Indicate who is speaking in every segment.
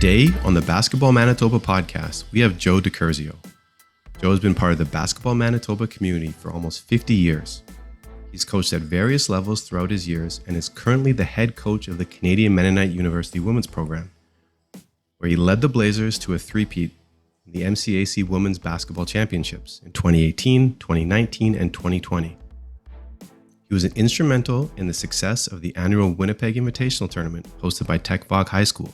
Speaker 1: Today on the Basketball Manitoba podcast, we have Joe Curzio. Joe has been part of the Basketball Manitoba community for almost 50 years. He's coached at various levels throughout his years and is currently the head coach of the Canadian Mennonite University women's program, where he led the Blazers to a three-peat in the MCAC Women's Basketball Championships in 2018, 2019, and 2020. He was instrumental in the success of the annual Winnipeg Invitational Tournament hosted by Tec Voc High School,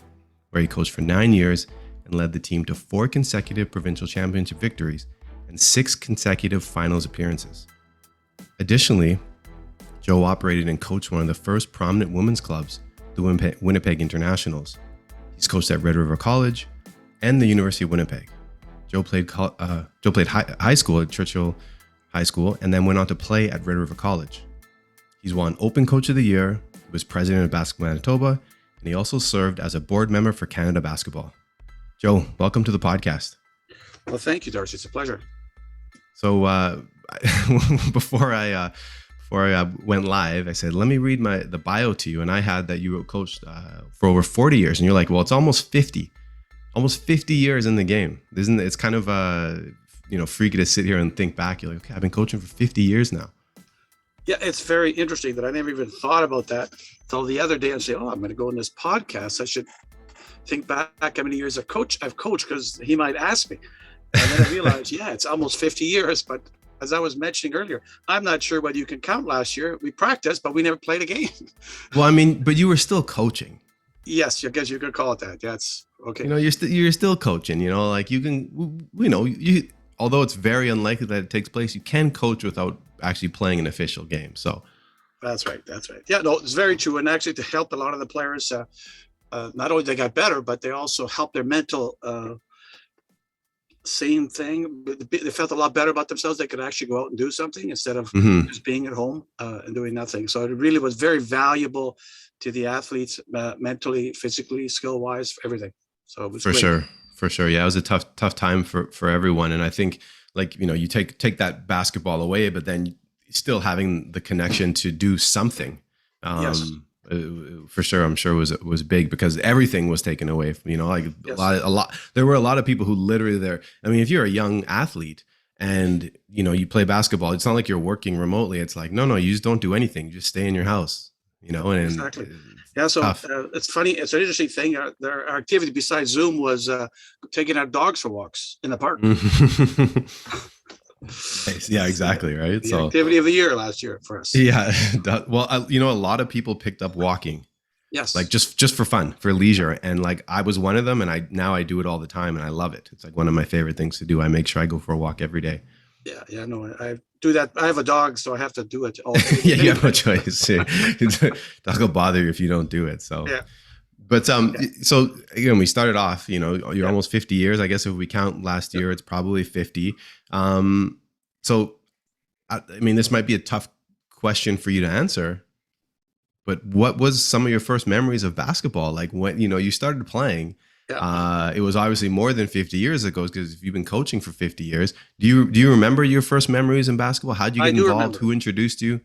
Speaker 1: where he coached for 9 years and led the team to 4 consecutive provincial championship victories and 6 consecutive finals appearances. Additionally, Joe operated and coached one of the first prominent women's clubs, the Winnipeg Internationals. He's coached at Red River College and the University of Winnipeg. Joe played high school at Churchill High School and then went on to play at Red River College. He's won Open Coach of the Year, he was president of Basketball Manitoba, and he also served as a board member for Canada Basketball. Joe, welcome to the podcast.
Speaker 2: Well, thank you, Darcy. It's a pleasure.
Speaker 1: So before I went live, I said, let me read the bio to you. And I had that you were coached for over 40 years. And you're like, well, it's almost 50 years in the game. It's kind of freaky to sit here and think back. You're like, okay, I've been coaching for 50 years now.
Speaker 2: Yeah, it's very interesting that I never even thought about that until the other day and say, I'm going to go in this podcast. I should think back how many years I've coached because he might ask me. And then I realized, it's almost 50 years. But as I was mentioning earlier, I'm not sure whether you can count last year. We practiced, but we never played a game.
Speaker 1: Well, I mean, but you were still coaching.
Speaker 2: Yes, I guess you could call it that. That's okay.
Speaker 1: You're still coaching, like you can, although it's very unlikely that it takes place, you can coach without actually playing an official game. So
Speaker 2: that's right. Yeah, no, it's very true. And actually to help a lot of the players, not only they got better, but they also helped their mental, same thing. They felt a lot better about themselves. They could actually go out and do something instead of just being at home and doing nothing. So it really was very valuable to the athletes, mentally, physically, skill-wise, everything. So it was
Speaker 1: for sure. Yeah, it was a tough time for everyone. And I think you take that basketball away, but then still having the connection to do something.
Speaker 2: Yes.
Speaker 1: For sure, I'm sure was big because everything was taken away from,
Speaker 2: Yes.
Speaker 1: a lot. There were a lot of people who literally if you're a young athlete and, you play basketball, it's not like you're working remotely. It's like, no, you just don't do anything. You just stay in your house, and
Speaker 2: exactly. Yeah. So it's funny. It's an interesting thing. Their activity besides Zoom was taking our dogs for walks in the park.
Speaker 1: Yeah, exactly. Right.
Speaker 2: The activity of the year last year for us.
Speaker 1: Yeah. Well, a lot of people picked up walking.
Speaker 2: Yes.
Speaker 1: Just for fun, for leisure. And I was one of them. And I do it all the time and I love it. It's one of my favorite things to do. I make sure I go for a walk every day.
Speaker 2: Yeah. No, I do that. I have a dog, so I have to do it all day.
Speaker 1: Yeah, you have no choice. Dog will bother you if you don't do it. So,
Speaker 2: yeah.
Speaker 1: But so again, we started off, you're almost 50 years. I guess if we count last year, it's probably 50. So, this might be a tough question for you to answer, but what was some of your first memories of basketball? Like when, you started playing, it was obviously more than 50 years ago because you've been coaching for 50 years. Do you remember your first memories in basketball? How did you get involved?
Speaker 2: Remember.
Speaker 1: Who introduced you?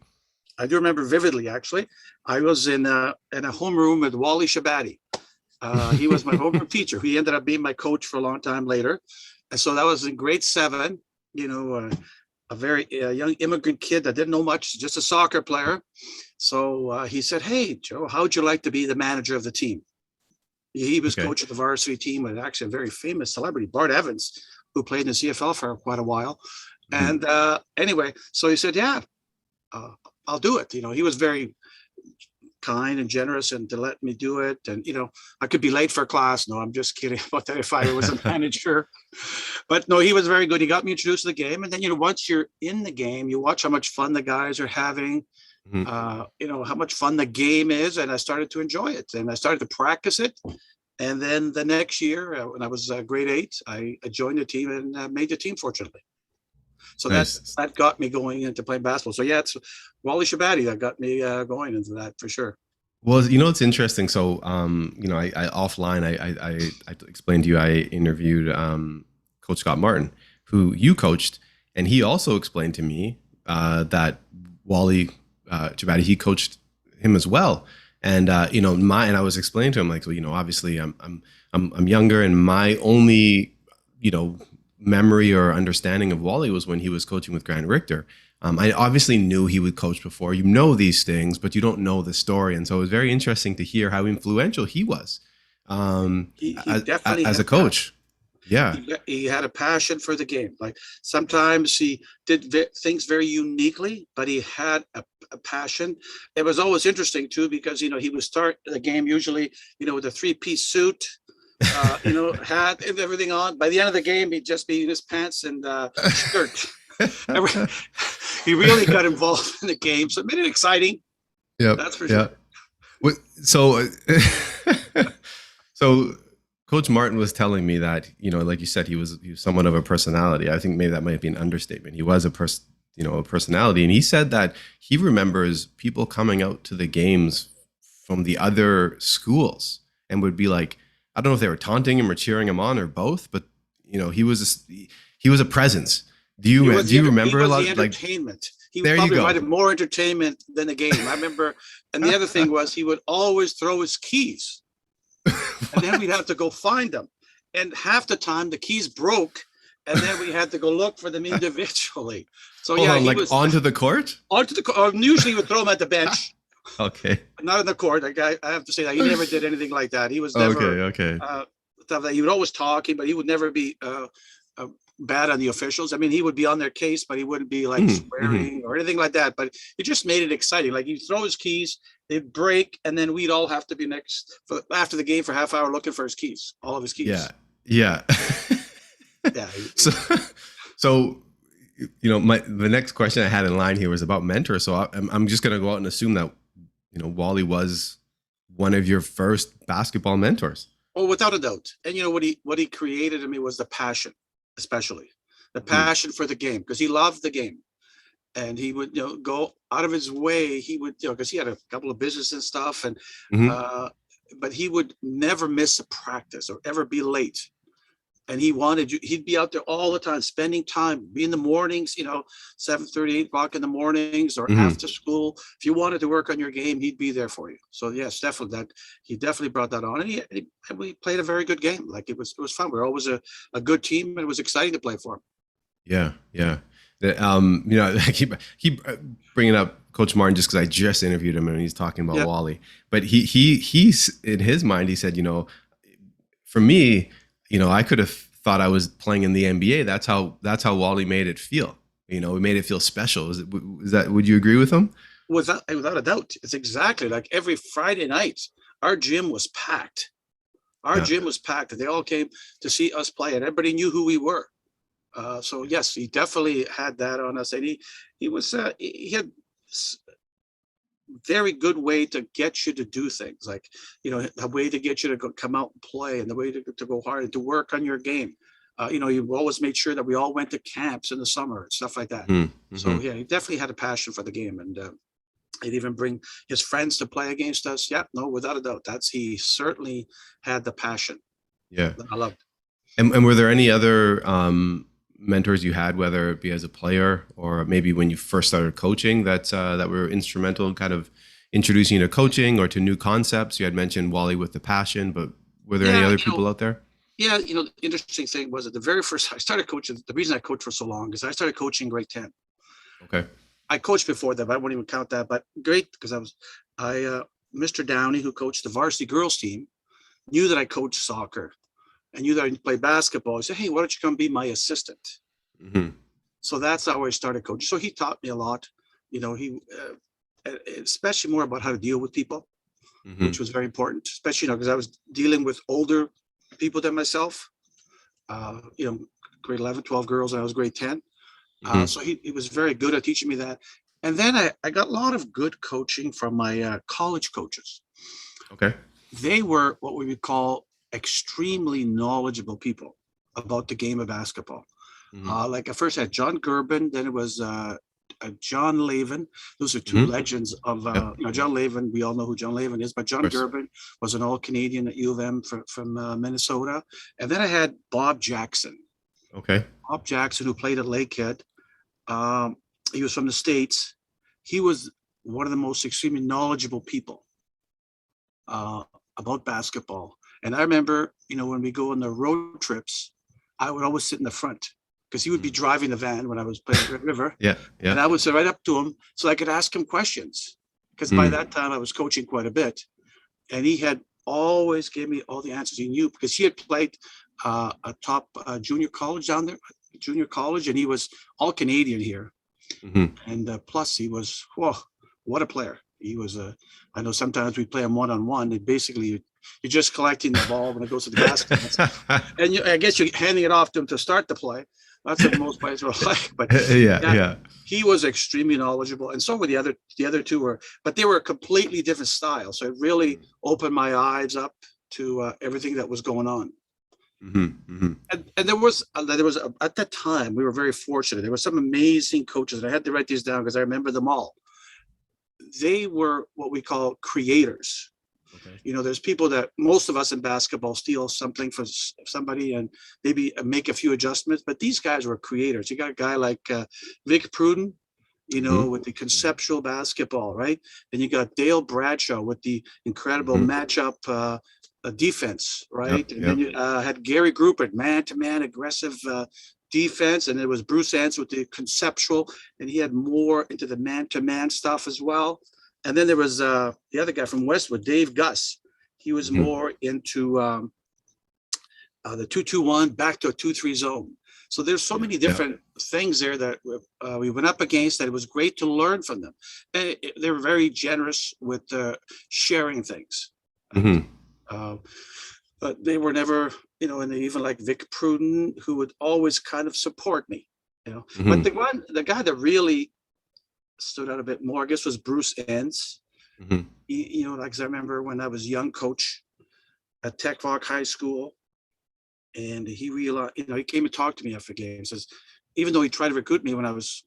Speaker 2: I do remember vividly, actually. I was in a homeroom with Wally Shabatti. He was my homeroom teacher. He ended up being my coach for a long time later. And so that was in grade 7, a very young immigrant kid that didn't know much, just a soccer player. So he said, "Hey, Joe, how would you like to be the manager of the team?" He was coach of the varsity team with actually a very famous celebrity, Bart Evans, who played in the CFL for quite a while. And anyway, so he said, I'll do it. He was very kind and generous and to let me do it. And, I could be late for class. No, I'm just kidding about that if I was a manager. But no, he was very good. He got me introduced to the game. And then, once you're in the game, you watch how much fun the guys are having, how much fun the game is. And I started to enjoy it and I started to practice it. And then the next year, when I was grade 8, I joined the team and made the team, fortunately. So nice. that got me going into playing basketball. So it's Wally Shabatti that got me going into that for sure.
Speaker 1: Well, it's interesting. So, I offline, I explained to you, I interviewed Coach Scott Martin, who you coached, and he also explained to me that Wally Shabatti, he coached him as well. And, and I was explaining to him, obviously I'm I'm younger, and my only, memory or understanding of Wally was when he was coaching with Grant Richter. I obviously knew he would coach before. You know these things, but you don't know the story. And so it was very interesting to hear how influential he was
Speaker 2: He definitely
Speaker 1: as
Speaker 2: had
Speaker 1: a coach. Yeah.
Speaker 2: he had a passion for the game. Like sometimes he did things very uniquely, but he had a passion. It was always interesting too, because he would start the game usually with a three-piece suit, hat and everything on. By the end of the game, he'd just be in his pants and shirt. He really got involved in the game, so it made it exciting.
Speaker 1: Yeah,
Speaker 2: that's for sure.
Speaker 1: So, so Coach Martin was telling me that, like you said, he was somewhat of a personality. I think maybe that might be an understatement. He was a personality, and he said that he remembers people coming out to the games from the other schools and would be like, I don't know if they were taunting him or cheering him on or both, but he was a presence. Do you remember a lot
Speaker 2: of entertainment? He
Speaker 1: there
Speaker 2: probably
Speaker 1: you go.
Speaker 2: provided more entertainment than the game. I remember, and the other thing was he would always throw his keys, and then we'd have to go find them. And half the time the keys broke, and then we had to go look for them individually. So he was
Speaker 1: onto the court.
Speaker 2: Usually he would throw them at the bench.
Speaker 1: Okay.
Speaker 2: Not in the court. I have to say that he never did anything like that. He was never
Speaker 1: okay.
Speaker 2: Stuff that he would always talking, but he would never be bad on the officials. I mean, he would be on their case, but he wouldn't be like swearing or anything like that. But it just made it exciting. Like you throw his keys, they'd break, and then we'd all have to be after the game for half hour looking for his keys, all of his keys.
Speaker 1: Yeah.
Speaker 2: Yeah.
Speaker 1: So the next question I had in line here was about mentors. So I'm just going to go out and assume that Wally was one of your first basketball mentors.
Speaker 2: Oh, without a doubt. And what he created in me was the passion, especially the passion for the game, because he loved the game, and he would go out of his way. He would because he had a couple of business and stuff, and but he would never miss a practice or ever be late. And he'd be out there all the time, spending time, be in the mornings, 7:30, 8 o'clock in the mornings, or after school. If you wanted to work on your game, he'd be there for you. So yes, definitely he definitely brought that on. And we played a very good game. Like it was fun. We were always a good team, and it was exciting to play for him.
Speaker 1: Yeah. I keep bringing up Coach Martin just because I just interviewed him and he's talking about Wally. But he's in his mind, he said, for me, I could have thought I was playing in the NBA. That's how Wally made it feel. We made it feel special. Would you agree with him?
Speaker 2: Without a doubt. It's exactly like every Friday night, our gym was packed. Gym was packed, and they all came to see us play, and everybody knew who we were. So yes, he definitely had that on us, and he had very good way to get you to do things, like a way to get you to come out and play, and the way to go hard and to work on your game. You always made sure that we all went to camps in the summer and stuff like that. So he definitely had a passion for the game, and he'd even bring his friends to play against us. Without a doubt, he certainly had the passion. That I loved.
Speaker 1: And were there any other mentors you had, whether it be as a player or maybe when you first started coaching, that were instrumental in kind of introducing you to coaching or to new concepts? You had mentioned Wally with the passion, but were there any other people out there?
Speaker 2: Yeah, the interesting thing was that the very first I started coaching, the reason I coached for so long is I started coaching grade 10.
Speaker 1: Okay.
Speaker 2: I coached before that, but I won't even count that. But great, because Mr. Downey, who coached the varsity girls team, knew that I coached soccer. I knew that I played basketball. He said, "Hey, why don't you come be my assistant?" So that's how I started coaching. So he taught me a lot. He especially more about how to deal with people, which was very important, especially because I was dealing with older people than myself. Grade 11, 12 girls, and I was grade 10. So he was very good at teaching me that. And then I got a lot of good coaching from my college coaches.
Speaker 1: Okay.
Speaker 2: They were what we would call extremely knowledgeable people about the game of basketball. Like I first had John Gerben, then it was John Lavin. Those are two legends of John Lavin. We all know who John Lavin is, but John Gerben was an All-Canadian at U of M from Minnesota. And then I had Bob Jackson.
Speaker 1: Okay.
Speaker 2: Bob Jackson, who played at Lakehead. He was from the States. He was one of the most extremely knowledgeable people about basketball. And I remember, when we go on the road trips, I would always sit in the front because he would be driving the van when I was playing Red River.
Speaker 1: Yeah.
Speaker 2: And I would sit right up to him so I could ask him questions. Because by that time I was coaching quite a bit. And he had always gave me all the answers he knew because he had played a top junior college down there, and he was all Canadian here. And plus he was, what a player. He was I know sometimes we play him one-on-one, and basically you're just collecting the ball when it goes to the basket. And I guess you're handing it off to him to start the play. That's what most players were like. But
Speaker 1: yeah.
Speaker 2: He was extremely knowledgeable, and so were the other two were, but they were a completely different style. So it really opened my eyes up to everything that was going on. And there was at that time we were very fortunate. There were some amazing coaches, and I had to write these down because I remember them all. They were what we call creators. Okay. There's people that most of us in basketball steal something from somebody and maybe make a few adjustments, but these guys were creators. You got a guy like Vic Pruden, with the conceptual basketball, right? And you got Dale Bradshaw with the incredible matchup defense, right? And then you had Gary Gruppert, man-to-man aggressive defense, and it was Bruce Ants with the conceptual, and he had more into the man-to-man stuff as well. And then there was the other guy from Westwood, Dave Gus. He was more into the 2-2-1 back to a 2-3 zone. So there's so many different things there that we went up against that it was great to learn from them. And they were very generous with sharing things. But they were never, and even like Vic Pruden, who would always kind of support me, But the guy that really stood out a bit more, I guess, was Bruce Ents. Like I remember when I was young coach at Tec Voc High School, and he realized, he came and talked to me after games. Says, even though he tried to recruit me when I was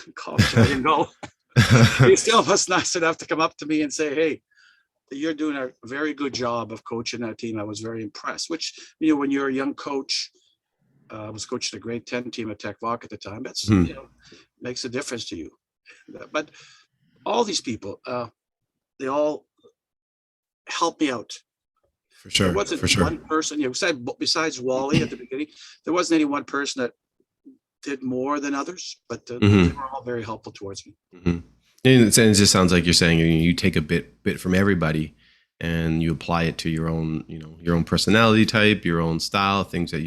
Speaker 2: in college, I didn't go. He still was nice enough to come up to me and say, "Hey, you're doing a very good job of coaching that team." I was very impressed. Which, when you're a young coach, I was coaching a grade 10 team at Tec Voc at the time. That's makes a difference to you. But all these people, they all helped me out.
Speaker 1: For sure.
Speaker 2: There wasn't one person, besides Wally at the beginning, there wasn't any one person that did more than others, but they were all very helpful towards me.
Speaker 1: And it just sounds like you're saying you take a bit from everybody and you apply it to your own, your own personality type, your own style, things that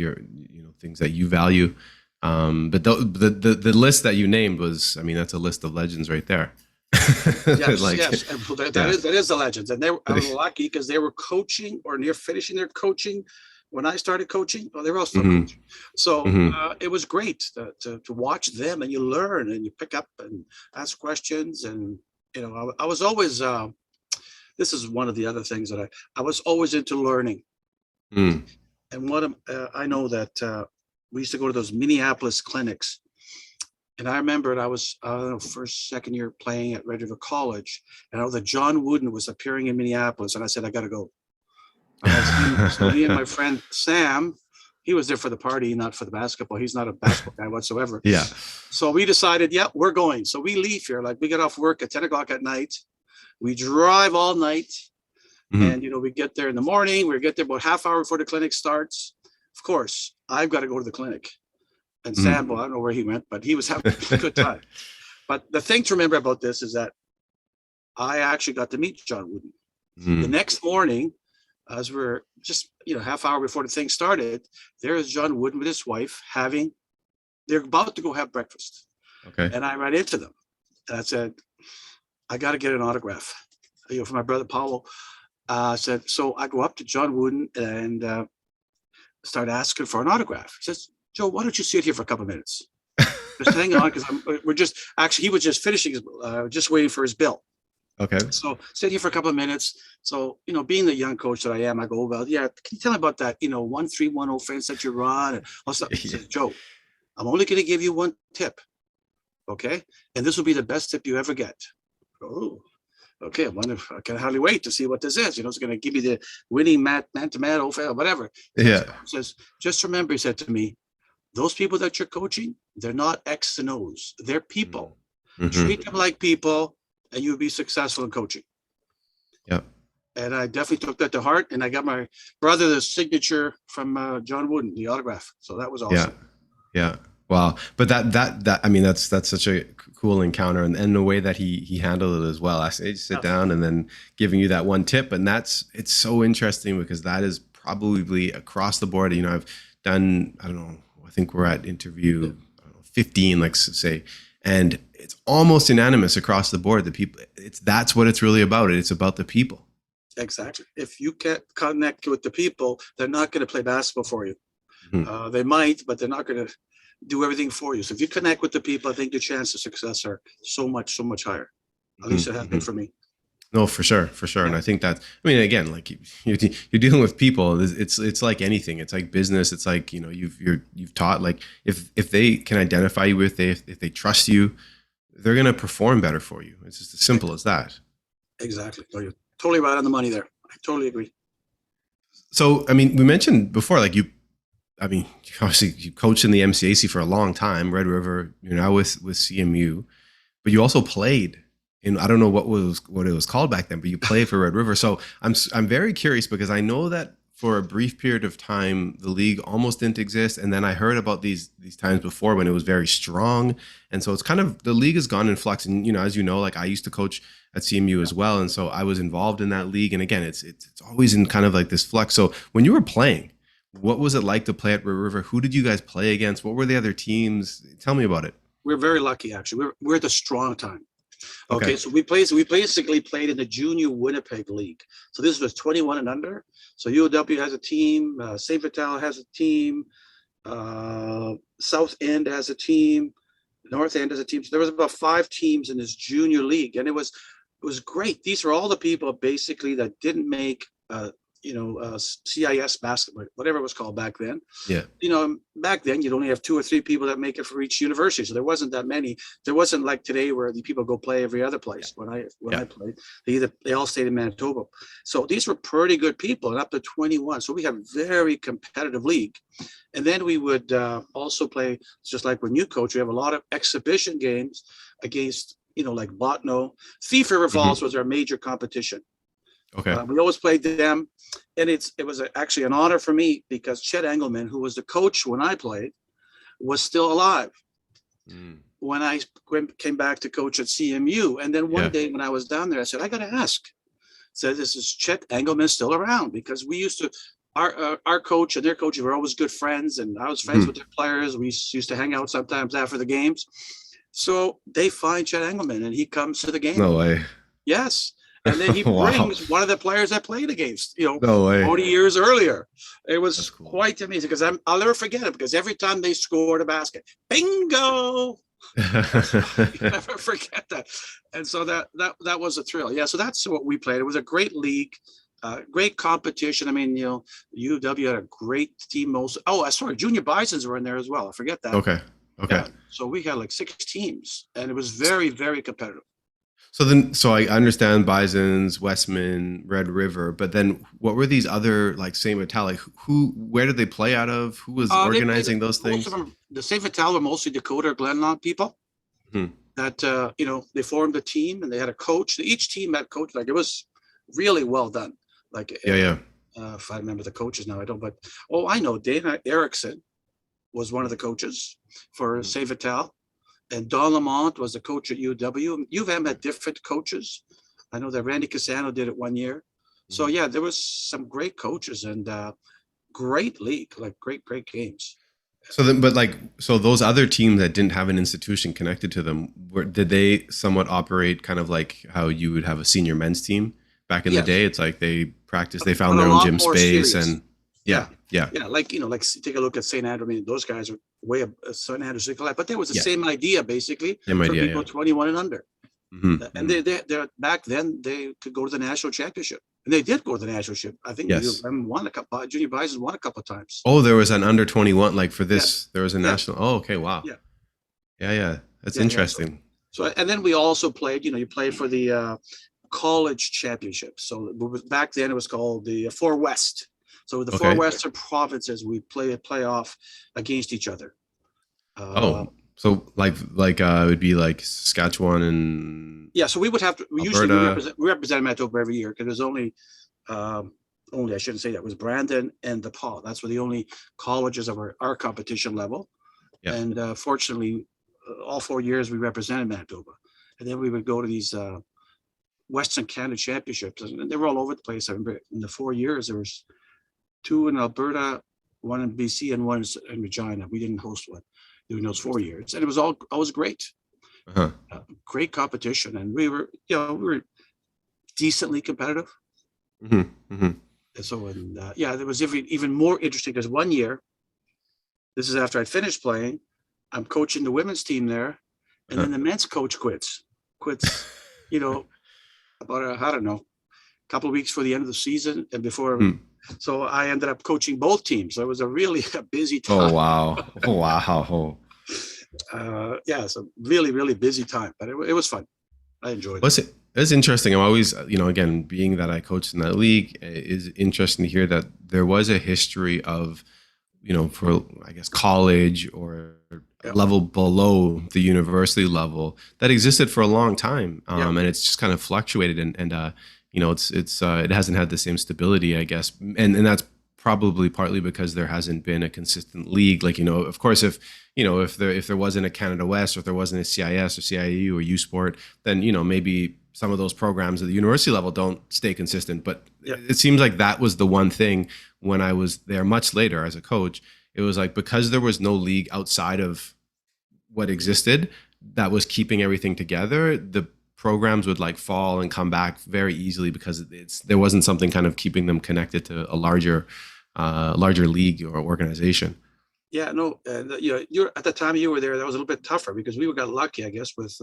Speaker 1: things that you value. But the list that you named was, that's a list of legends right there.
Speaker 2: Yes. That is the legends. And I was lucky because they were coaching or near finishing their coaching when I started coaching. Well, they were all still coaching. So it was great to watch them, and you learn and you pick up and ask questions. And, I was always, this is one of the other things that I was always into learning. And I know that we used to go to those Minneapolis clinics. And I remember I was first, second year playing at Red River College, and I know that John Wooden was appearing in Minneapolis, and I said, I got to go. So me and my friend Sam, he was there for the party, not for the basketball. He's not a basketball guy whatsoever.
Speaker 1: Yeah.
Speaker 2: So we decided, we're going. So we leave here. Like we get off work at 10 o'clock at night. We drive all night. And, we get there in the morning. We get there about half hour before the clinic starts. Of course, I've got to go to the clinic. And Sam, well, I don't know where he went, but he was having a good time. But the thing to remember about this is that I actually got to meet John Wooden. The next morning, as we're just, half hour before the thing started, there is John Wooden with his wife they're about to go have breakfast.
Speaker 1: Okay.
Speaker 2: And I ran into them. And I said, I got to get an autograph, for my brother Paulo. Said, so I go up to John Wooden and start asking for an autograph. He says, Joe, why don't you sit here for a couple of minutes? Just hang on, because he was just finishing just waiting for his bill.
Speaker 1: Okay.
Speaker 2: So sit here for a couple of minutes. So, being the young coach that I am, I go, well, can you tell me about that, 1310 offense that you run? And all stuff. He says, Joe, I'm only going to give you one tip. Okay. And this will be the best tip you ever get. Oh, okay. I wonder if I can hardly wait to see what this is. It's going to give me the winning man-to-man offense or whatever.
Speaker 1: Yeah.
Speaker 2: So he says, just remember, he said to me, those people that you're coaching, they're not X and O's. They're people. Treat them like people, and you'll be successful in coaching.
Speaker 1: Yep.
Speaker 2: And I definitely took that to heart. And I got my brother the signature from John Wooden, the autograph. So that was
Speaker 1: Yeah.
Speaker 2: awesome.
Speaker 1: Yeah. Wow. But that I mean, that's such a cool encounter, and the way that he handled it as well. I say sit down and then giving you that one tip, and it's so interesting because that is probably across the board. You know, I've done, I don't know, I think we're at interview, I don't know, 15, like say, and it's almost unanimous across the board. The people, that's what it's really about. It's about the people.
Speaker 2: Exactly. If you can't connect with the people, they're not going to play basketball for you.
Speaker 1: Mhm.
Speaker 2: They might, but they're not going to do everything for you. So if you connect with the people, I think your chance of success are so much higher. At least it has been for me.
Speaker 1: No, for sure, for sure. And
Speaker 2: Yeah.
Speaker 1: I think that, I mean, again, like you're dealing with people. It's like anything. It's like business. It's like, you know, you've taught, like, if they can identify you with, if they trust you, they're gonna perform better for you. It's just as simple as that.
Speaker 2: Exactly. Oh, you're totally right on the money there. I totally agree.
Speaker 1: So, I mean, we mentioned before, like I mean, obviously you coached in the MCAC for a long time, Red River. You're now with CMU, but you also played in, I don't know what it was called back then, but you played for Red River. So I'm very curious because I know that for a brief period of time the league almost didn't exist, and then I heard about these times before when it was very strong, and so it's kind of, the league has gone in flux. And you know, as you know, like I used to coach at CMU as well, and so I was involved in that league. And again, it's always in kind of like this flux. So when you were playing, what was it like to play at Red River? Who did you guys play against? What were the other teams? Tell me about it.
Speaker 2: We're very lucky, actually. We're the strong time.
Speaker 1: Okay.
Speaker 2: Okay, so we basically played in the Junior Winnipeg League. So this was 21 and under. So UW has a team, St. Vital has a team, South End has a team, North End has a team. So there was about 5 teams in this junior league, and it was great. These are all the people basically that didn't make CIS basketball, whatever it was called back then.
Speaker 1: Yeah.
Speaker 2: You know, back then you'd only have 2 or 3 people that make it for each university. So there wasn't that many. There wasn't like today where the people go play every other place. When I played, they all stayed in Manitoba. So these were pretty good people, and up to 21. So we have a very competitive league. And then we would also play, just like when you coach, we have a lot of exhibition games against, like Botno. FIFA Revolves was our major competition.
Speaker 1: Okay.
Speaker 2: We always played them, and it was actually an honor for me because Chet Engelman, who was the coach when I played, was still alive when I came back to coach at CMU. And then one day when I was down there, I said, I got to ask. So this is Chet Engelman still around? Because we used to, our coach and their coach were always good friends, and I was friends with their players. We used to hang out sometimes after the games. So they find Chet Engelman, and he comes to the game.
Speaker 1: No way.
Speaker 2: Yes. And then he
Speaker 1: Wow.
Speaker 2: brings one of the players I played against,
Speaker 1: No way.
Speaker 2: 40 years earlier. It was
Speaker 1: Cool.
Speaker 2: quite amazing because I'll never forget it, because every time they scored a basket, bingo. You never forget that. And so that was a thrill. Yeah. So that's what we played. It was a great league, great competition. I mean, UW had a great team. Sorry, Junior Bisons were in there as well. I forget that.
Speaker 1: Okay.
Speaker 2: Yeah. So we had like 6 teams, and it was very, very competitive.
Speaker 1: So I understand Bisons, Westman, Red River, but then what were these other, like St. Vital? Like where did they play out of? Who was organizing those things?
Speaker 2: Most of them, the St. Vital were mostly Dakota or Glenlaw people that, they formed a team, and they had a coach. Each team had a coach. Like, it was really well done. Like, if I remember the coaches now, I don't, but, I know Dana Erickson was one of the coaches for St. Vital. And Don Lamont was the coach at UW. U of M had different coaches. I know that Randy Cassano did it one year. So yeah, there was some great coaches, and great league, like great games.
Speaker 1: So then, so those other teams that didn't have an institution connected to them, did they somewhat operate kind of like how you would have a senior men's team back in the day? It's like they practiced, they found their own gym space, and yeah.
Speaker 2: Like take a look at St. Andrew. I mean, those guys are way up St. Andrews, but there was the same idea basically for people 21 and under. And they back then they could go to the national championship, and they did go to the national championship. I think won a couple. Junior Bison won a couple of times.
Speaker 1: Oh, there was an under 21 like for this. There was a national. Oh, okay, wow. Yeah. That's interesting.
Speaker 2: So and then we also played. You played for the college championship. So back then it was called the 4 West. So the 4 Western provinces, we play a playoff against each other.
Speaker 1: So it would be like Saskatchewan and
Speaker 2: so we would have to. We represent Manitoba every year, because there's only only, I shouldn't say that, it was Brandon and DePaul. That's were the only colleges of our competition level.
Speaker 1: Yeah.
Speaker 2: And fortunately, all 4 years we represented Manitoba. And then we would go to these Western Canada championships, and they were all over the place. I remember in the 4 years, there was 2 in Alberta, 1 in BC, and 1 in Regina. We didn't host one during those 4 years. And it was always great. Great competition. And we were decently competitive. And so, it was even more interesting because 1 year, this is after I'd finished playing, I'm coaching the women's team there, and then the men's coach quits, about, I don't know, a couple of weeks for the end of the season and before. So I ended up coaching both teams. So it was a really busy time.
Speaker 1: Oh, wow. Oh, wow.
Speaker 2: It's a really, really busy time, but it was fun. I enjoyed it.
Speaker 1: It's interesting. I'm always, again, being that I coached in that league, it is interesting to hear that there was a history of, for, I guess, college or level below the university level that existed for a long time. And it's just kind of fluctuated and it hasn't had the same stability, I guess. And that's probably partly because there hasn't been a consistent league. Like, of course, if there wasn't a Canada West, or if there wasn't a CIS or CIU or U Sport, then, maybe some of those programs at the university level don't stay consistent. But it seems like that was the one thing when I was there much later as a coach. It was like, because there was no league outside of what existed that was keeping everything together, the programs would like fall and come back very easily because there wasn't something kind of keeping them connected to a larger league or organization.
Speaker 2: Yeah, no, you're at the time you were there, that was a little bit tougher because we got lucky, I guess, with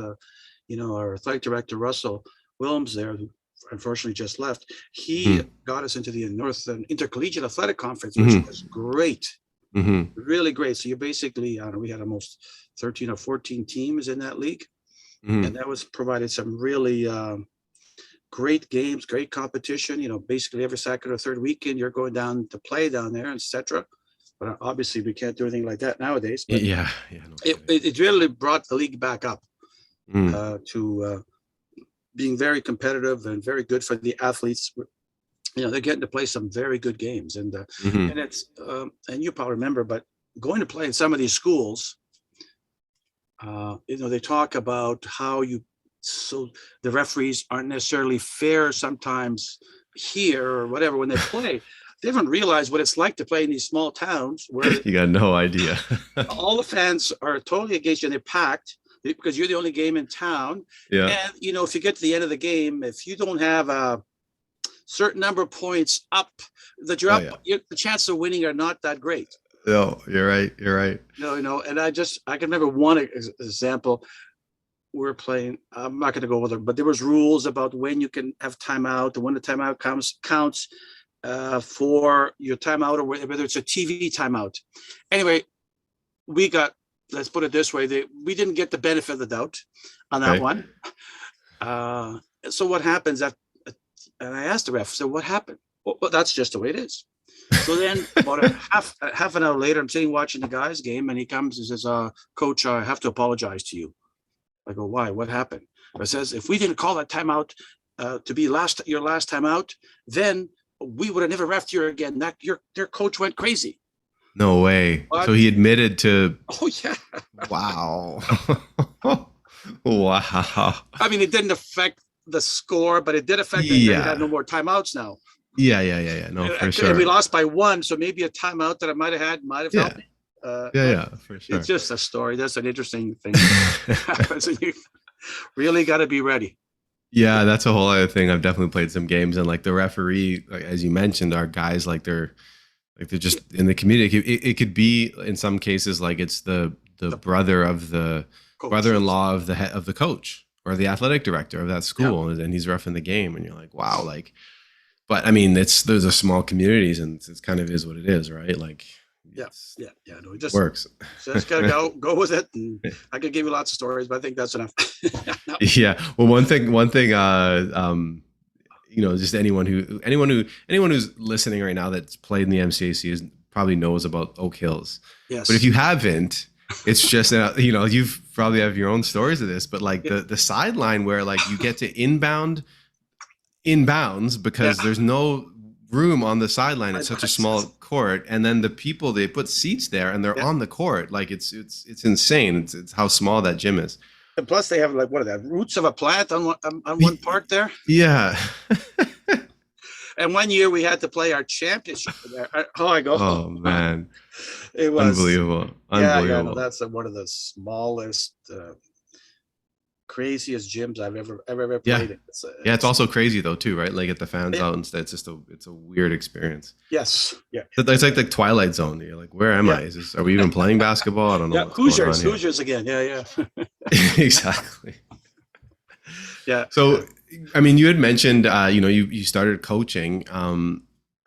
Speaker 2: our athletic director Russell Williams there, who unfortunately just left. He got us into the Northern Intercollegiate Athletic Conference, which was great, really great. So you basically, we had almost 13 or 14 teams in that league, and that was provided some really great games, great competition. Basically every second or third weekend you're going down to play down there, etc. But obviously we can't do anything like that nowadays. But it really brought the league back up to being very competitive and very good for the athletes. They're getting to play some very good games, and it's and you probably remember, but going to play in some of these schools, they talk about how the referees aren't necessarily fair sometimes here or whatever when they play. They haven't realized what it's like to play in these small towns where
Speaker 1: you got no idea.
Speaker 2: all the fans are totally against you and they're packed because you're the only game in town.
Speaker 1: Yeah.
Speaker 2: And, if you get to the end of the game, if you don't have a certain number of points up, that you're up, the chances of winning are not that great.
Speaker 1: No, you're right.
Speaker 2: No, and I can remember one example. We're playing, I'm not going to go over them, but there was rules about when you can have timeout and when the timeout counts for your timeout, or whether it's a TV timeout. Anyway, let's put it this way, we didn't get the benefit of the doubt on that one. So what happens and I asked the ref, so what happened? Well, that's just the way it is. So then about half an hour later, I'm sitting watching the guys' game, and he comes and says, Coach, I have to apologize to you. I go, why? What happened? It says, if we didn't call that timeout to be your last timeout, then we would have never refed you again. That your coach went crazy.
Speaker 1: No way. But, so he admitted to.
Speaker 2: Oh yeah.
Speaker 1: Wow. Wow.
Speaker 2: I mean, it didn't affect the score, but it did affect that you had no more timeouts now.
Speaker 1: Yeah. No, for sure.
Speaker 2: And we lost by 1, so maybe a timeout that I might have helped me.
Speaker 1: For sure.
Speaker 2: It's just a story. That's an interesting thing. So you really got to be ready.
Speaker 1: Yeah, that's a whole other thing. I've definitely played some games, and like the referee, like, as you mentioned, are guys like they're just in the community. It could be in some cases like it's the brother of the coach, brother-in-law of the head of the coach or the athletic director of that school, and he's reffing the game, and you're like, wow, like. But I mean, those are small communities, and it's kind of is what it is, right? Like.
Speaker 2: No, it just
Speaker 1: works.
Speaker 2: So just gotta go with it. And I could give you lots of stories, but I think that's enough.
Speaker 1: No. Yeah. Well, one thing, just anyone who's listening right now that's played in the MCAC probably knows about Oak Hills.
Speaker 2: Yes.
Speaker 1: But if you haven't, it's just you've probably have your own stories of this, but like the sideline where like you get to inbound in bounds because there's no room on the sideline. It's such a small court, and then the people, they put seats there and they're on the court. Like it's insane. It's how small that gym is.
Speaker 2: And plus, they have like what are that, roots of a plant on one part there.
Speaker 1: Yeah.
Speaker 2: And one year we had to play our championship there.
Speaker 1: Oh man,
Speaker 2: it was
Speaker 1: unbelievable.
Speaker 2: Yeah, no, that's one of the smallest, craziest gyms I've ever played in.
Speaker 1: It's also crazy though too, right? Like at the fan zones, it's just it's a weird experience.
Speaker 2: Yes, yeah.
Speaker 1: It's like the Twilight Zone. You're like, where am I? Are we even playing basketball? I don't know.
Speaker 2: Yeah, Hoosiers again. Yeah.
Speaker 1: Exactly.
Speaker 2: Yeah.
Speaker 1: So, I mean, you had mentioned, you started coaching, and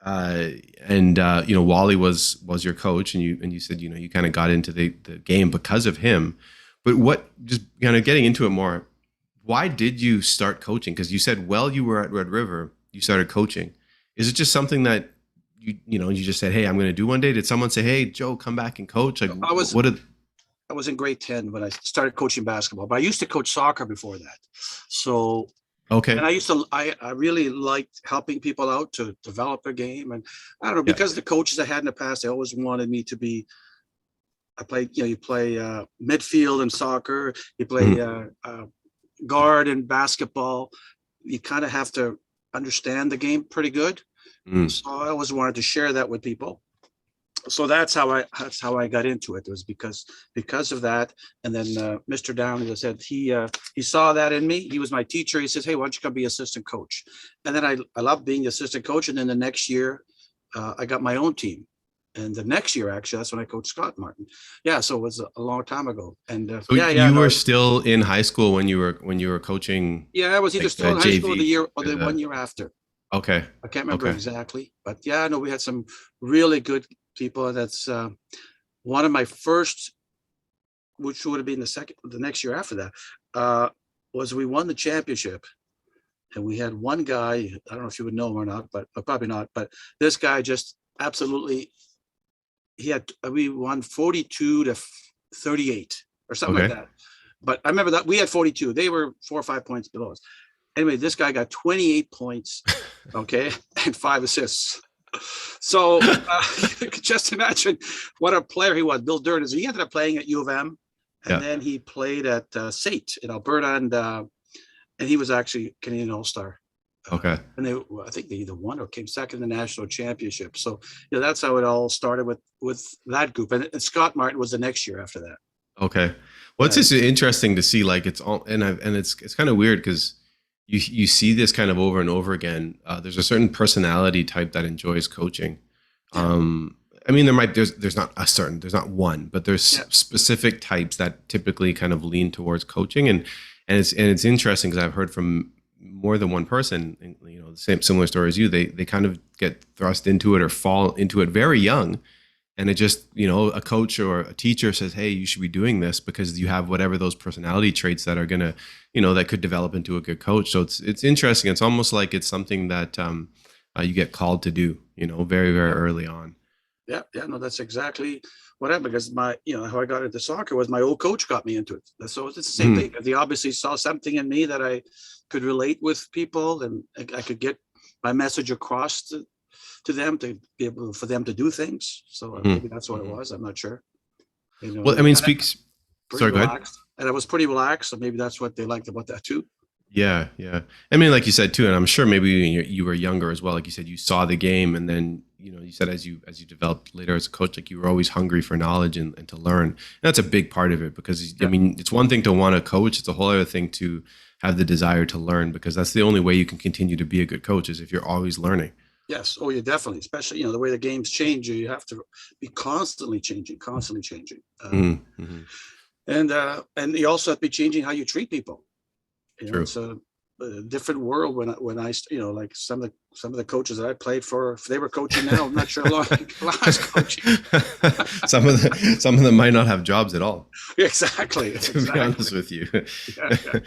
Speaker 1: Wally was your coach, and you said, you kind of got into the game because of him. But just kind of getting into it more, why did you start coaching? Because you said while you were at Red River, you started coaching. Is it just something that you just said, hey, I'm going to do one day? Did someone say, hey, Joe, come back and coach? Like,
Speaker 2: I was in grade 10 when I started coaching basketball, but I used to coach soccer before that. So,
Speaker 1: okay.
Speaker 2: And I really liked helping people out to develop their game. And I don't know, because the coaches I had in the past, they always wanted me to be, you play midfield in soccer, you play guard in basketball. You kind of have to understand the game pretty good. So I always wanted to share that with people. So that's how I got into it. It was because of that. And then Mr. Downey, as I said, he saw that in me. He was my teacher. He says, hey, why don't you come be assistant coach? And then I loved being the assistant coach. And then the next year, I got my own team. And the next year, actually, that's when I coached Scott Martin. Yeah, so it was a long time ago. And
Speaker 1: so you were still in high school when you were coaching.
Speaker 2: Yeah, I was either still in high school the 1 year after.
Speaker 1: Okay.
Speaker 2: I can't remember exactly, but yeah, no, we had some really good people. And that's one of my first, which would have been the next year after that, was we won the championship. And we had one guy, I don't know if you would know him or not, but probably not, but this guy just absolutely, we won 42-38 or something like that. But I remember that we had 42. They were 4 or 5 points below us. Anyway, this guy got 28 points, and 5 assists. So you could just imagine what a player he was. Bill Durden. He ended up playing at U of M, and then he played at SAIT in Alberta, and he was actually Canadian All-Star.
Speaker 1: Okay.
Speaker 2: And I think they either won or came second in the national championship. So that's how it all started with that group. And Scott Martin was the next year after that.
Speaker 1: Okay. Well, it's just interesting to see, like, it's all, and it's kind of weird because you see this kind of over and over again. There's a certain personality type that enjoys coaching. I mean, there's not one, but there's specific types that typically kind of lean towards coaching, and it's interesting because I've heard from more than one person, the similar story as you. They kind of get thrust into it or fall into it very young, and it just a coach or a teacher says, hey, you should be doing this because you have whatever those personality traits that are gonna that could develop into a good coach. So it's interesting. It's almost like it's something that you get called to do very, very early on.
Speaker 2: Yeah, no, that's exactly what happened, because how I got into soccer was my old coach got me into it. So it's the same thing. They obviously saw something in me that I could relate with people, and I could get my message across to them to be able for them to do things. So maybe that's what it was. I'm not sure.
Speaker 1: Well, I mean, sorry, go ahead.
Speaker 2: And I was pretty relaxed, so maybe that's what they liked about that too.
Speaker 1: Yeah. I mean, like you said too, and I'm sure maybe you were younger as well. Like you said, you saw the game, and then you said as you developed later as a coach, like you were always hungry for knowledge and to learn. And that's a big part of it, because I mean, it's one thing to want to coach; it's a whole other thing to have the desire to learn, because that's the only way you can continue to be a good coach, is if you're always learning.
Speaker 2: Yes. Oh, yeah, definitely. Especially, the way the games change, you have to be constantly changing. And you also have to be changing how you treat people.
Speaker 1: True.
Speaker 2: It's a different world when I like some of the coaches that I played for, if they were coaching now, I'm not sure how long I was coaching.
Speaker 1: some of them might not have jobs at all.
Speaker 2: Exactly.
Speaker 1: To be honest with you. Yeah.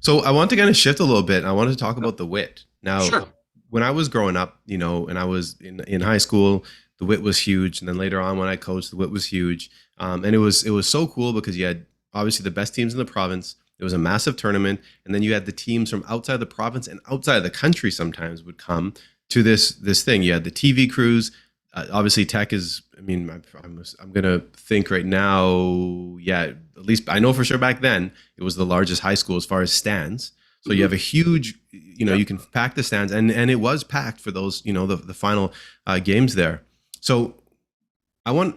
Speaker 1: So I want to kind of shift a little bit. I want to talk about the WIT. Now, when I was growing up, and I was in high school, the WIT was huge. And then later on when I coached, the WIT was huge. And it was so cool because you had obviously the best teams in the province. It was a massive tournament. And then you had the teams from outside the province and outside of the country sometimes would come to this thing. You had the TV crews. Obviously, Tech is, I mean, I'm going to think right now, yeah, at least I know for sure back then, it was the largest high school as far as stands. So you have a huge, you can pack the stands, and it was packed for those, the final games there. So I'm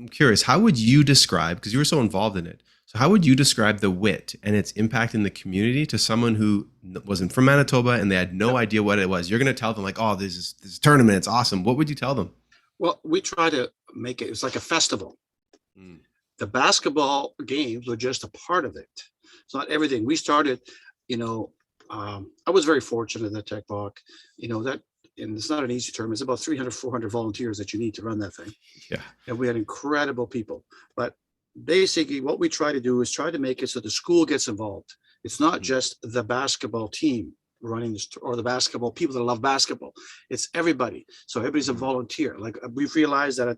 Speaker 1: curious, how would you describe, because you were so involved in it, so how would you describe the WIT and its impact in the community to someone who wasn't from Manitoba and they had no idea what it was? You're going to tell them like, oh, this tournament, it's awesome. What would you tell them?
Speaker 2: Well, we try to make it's like a festival. The basketball games were just a part of it. It's not everything. We started, I was very fortunate at Tec Voc, and it's not an easy term. It's about 300, 400 volunteers that you need to run that thing.
Speaker 1: Yeah. And
Speaker 2: we had incredible people. But basically what we try to do is try to make it so the school gets involved. It's not just the basketball team running this, or the basketball people that love basketball. It's everybody. So everybody's a volunteer. Like we've realized that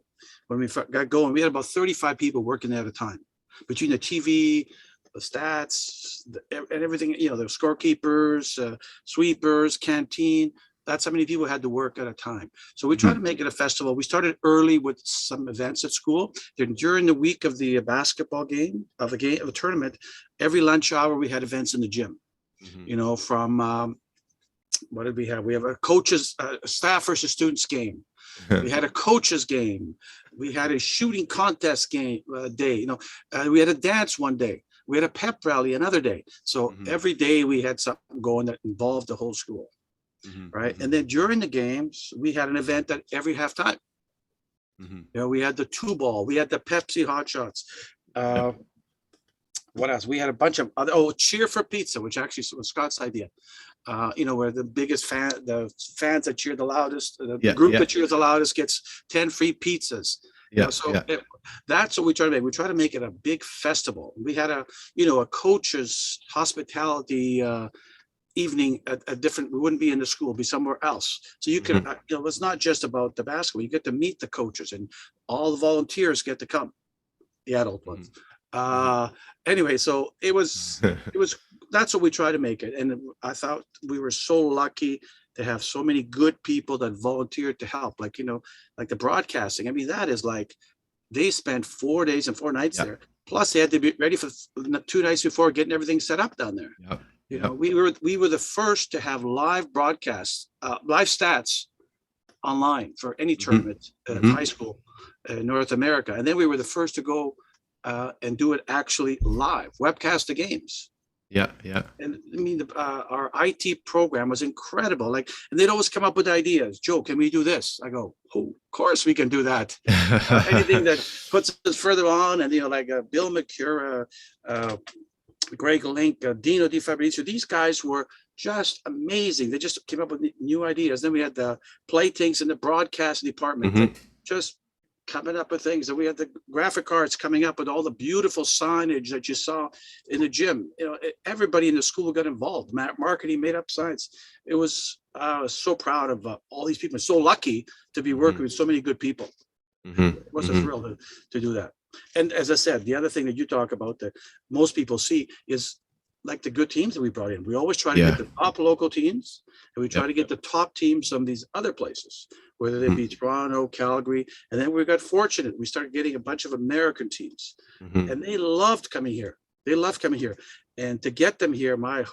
Speaker 2: when we got going, we had about 35 people working there at a time, between the TV, the stats, and everything, the scorekeepers, sweepers, canteen. That's how many people had to work at a time. So we tried to make it a festival. We started early with some events at school. Then during the week of the basketball game, of the tournament, every lunch hour we had events in the gym. From what did we have? We have a coaches, staff versus students game. We had a coaches game. We had a shooting contest game day. We had a dance one day. We had a pep rally another day. So every day we had something going that involved the whole school. Right. And then during the games, we had an event at every halftime. We had the 2-ball, we had the Pepsi hot shots. What else? We had a bunch of other, cheer for pizza, which actually was Scott's idea. Where the biggest the fans that cheer the loudest, the group that cheers the loudest gets 10 free pizzas. That's what we try to make. We try to make it a big festival. We had a coach's hospitality evening at different, we wouldn't be in the school, be somewhere else. So you can, it's not just about the basketball. You get to meet the coaches, and all the volunteers get to come, the adult ones. Anyway, so it was that's what we try to make it. And I thought we were so lucky to have so many good people that volunteered to help, like the broadcasting. I mean, that is like, they spent 4 days and 4 nights there. Plus they had to be ready for 2 nights before getting everything set up down there. We were the first to have live broadcasts, live stats online for any tournament at high school in North America. And then we were the first to go and do it actually live, webcast the games. And I mean, our IT program was incredible. And they'd always come up with ideas. Joe, can we do this? I go, oh, of course we can do that. Anything that puts us further on. And, Bill McCura, Greg Link, Dino DiFabrizio, these guys were just amazing. They just came up with new ideas. Then we had the platings in the broadcast department, just coming up with things. And we had the graphic arts coming up with all the beautiful signage that you saw in the gym. Everybody in the school got involved. Marketing made up signs. It was, I was so proud of all these people. So lucky to be working with so many good people. It was a thrill to do that. And as I said, the other thing that you talk about that most people see is like the good teams that we brought in. We always try to get the top local teams, and we try to get the top teams from these other places, whether they be Toronto, Calgary. And then we got fortunate. We started getting a bunch of American teams, and they loved coming here. And to get them here, I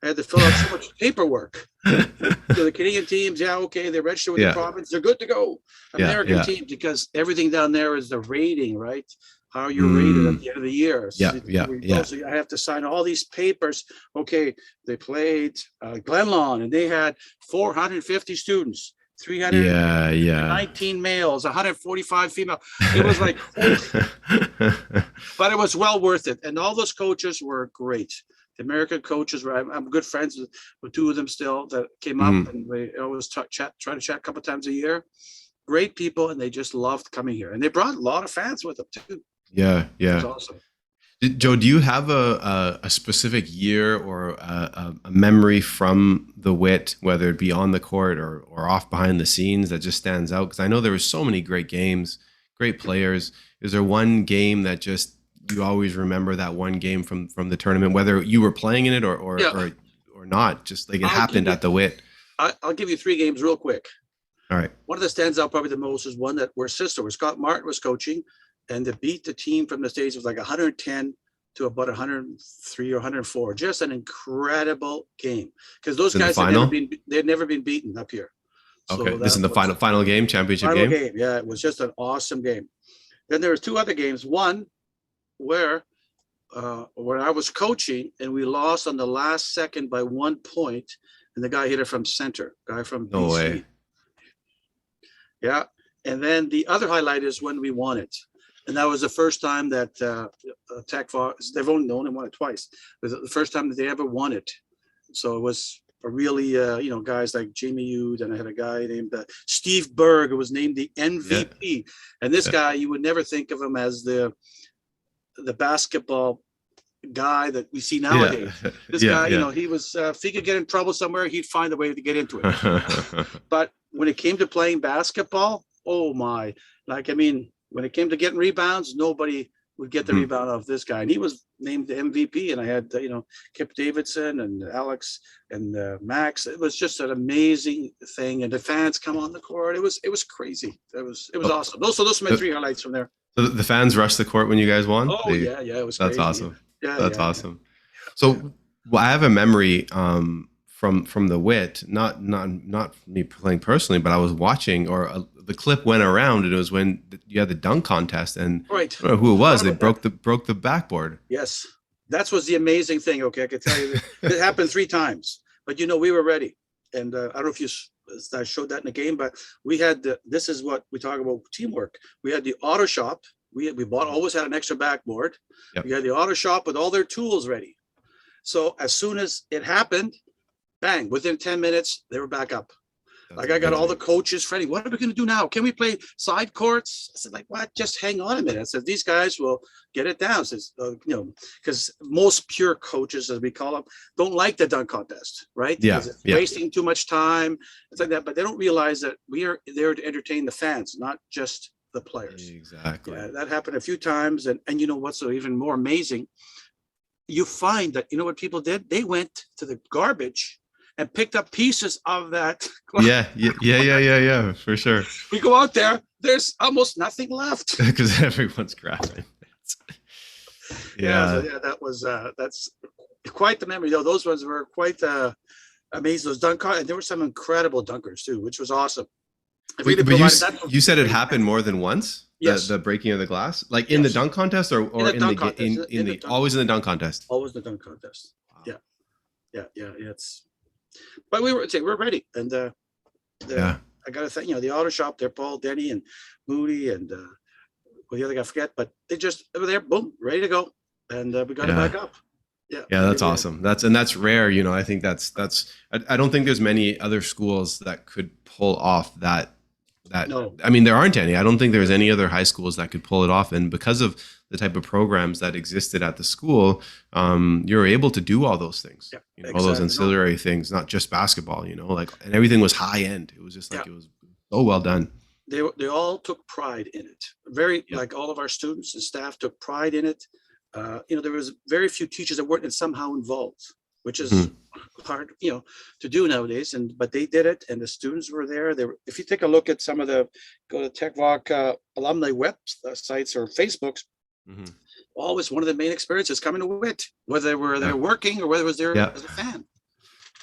Speaker 2: had to fill out so much paperwork. So the Canadian teams, they're registered with the province, they're good to go. American teams, because everything down there is the rating, right? How you're rated at the end of the year. So I have to sign all these papers. Okay, they played Glenlawn, and they had 450 students. 319 males, 145 female. It was like, but it was well worth it. And all those coaches were great. The American coaches were, I'm good friends with 2 of them still that came up, and we always try to chat a couple times a year. Great people, and they just loved coming here. And they brought a lot of fans with them too. It was awesome.
Speaker 1: Joe, do you have a specific year or a memory from the WIT, whether it be on the court or off behind the scenes, that just stands out? Because I know there were so many great games, great players. Is there one game that just you always remember that one game from the tournament, whether you were playing in it or not, just like it happened at the WIT?
Speaker 2: I'll give you 3 games real quick.
Speaker 1: All right.
Speaker 2: One that stands out probably the most is one that where Scott Martin was coaching, and to beat the team from the States was like 110 to about 103 or 104. Just an incredible game, because those guys had never been beaten up here.
Speaker 1: Okay, so this is the final game, championship game?
Speaker 2: Yeah, it was just an awesome game. Then there was 2 other games. One where I was coaching and we lost on the last second by 1 point, and the guy hit it from center, guy from
Speaker 1: No
Speaker 2: BC.
Speaker 1: way.
Speaker 2: Yeah, and then the other highlight is when we won it. And that was the first time that Tec Voc, they've only won it twice. It was the first time that they ever won it. So it was a really, guys like Jamie Ude, and I had a guy named Steve Berg, who was named the MVP. Yeah. And this guy, you would never think of him as the basketball guy that we see nowadays. Yeah. This guy, he was, if he could get in trouble somewhere, he'd find a way to get into it. But when it came to playing basketball, oh my, when it came to getting rebounds, nobody would get the rebound off this guy. And he was named the MVP. And I had, Kip Davidson and Alex and Max. It was just an amazing thing. And the fans come on the court. It was crazy. It was awesome. Those are my 3 highlights from there.
Speaker 1: So the fans rushed the court when you guys won?
Speaker 2: Oh, yeah. It was crazy.
Speaker 1: That's awesome. That's awesome. So I have a memory from the WIT, not me playing personally, but I was watching, the clip went around, and it was when you had the dunk contest, and
Speaker 2: right.
Speaker 1: I don't know who it was. They broke the backboard.
Speaker 2: Yes, that was the amazing thing. Okay, I can tell you it happened 3 times, but we were ready. And I don't know if I showed that in the game, but we had this is what we talk about teamwork. We had the auto shop. We always had an extra backboard. Yep. We had the auto shop with all their tools ready. So as soon as it happened, bang, within 10 minutes, they were back up. That's I got all the coaches ready. What are we going to do now? Can we play side courts? I said, what? Just hang on a minute. I said, these guys will get it down. Says, because most pure coaches, as we call them, don't like the dunk contest, right?
Speaker 1: Yeah.
Speaker 2: Because it's wasting too much time. It's like that. But they don't realize that we are there to entertain the fans, not just the players.
Speaker 1: Exactly.
Speaker 2: Yeah, that happened a few times. And you know what's so even more amazing? You find that, what people did? They went to the garbage and picked up pieces of that.
Speaker 1: Yeah, for sure.
Speaker 2: We go out there, there's almost nothing left.
Speaker 1: Because everyone's grabbing.
Speaker 2: Yeah, that's quite the memory. Those ones were quite amazing. Those and there were some incredible dunkers too, which was awesome.
Speaker 1: But you said it happened more than once? Yes. The breaking of the glass? Like in the dunk contest or in the always in the dunk contest?
Speaker 2: Always the dunk contest. Wow. Yeah. But we're ready. And I got to thank, the auto shop there, Paul, Denny, and Moody, and the other guy, I forget, but they were there, boom, ready to go. And we got it back up. Yeah,
Speaker 1: that's awesome. That's rare. I think that's I don't think there's many other schools that could pull off that. No. I mean, there aren't any. I don't think there's any other high schools that could pull it off. And because of the type of programs that existed at the school, you're able to do all those things. Yeah, exactly. All those ancillary things, not just basketball. And everything was high end. It was just it was so well done.
Speaker 2: They all took pride in it. Like all of our students and staff took pride in it. There was very few teachers that weren't somehow involved, which is hard, to do nowadays. But they did it, and the students were there. If you take a look at go to Tec Voc alumni websites or Facebooks, always one of the main experiences coming to WIT, whether they were there working or whether it was there as a fan.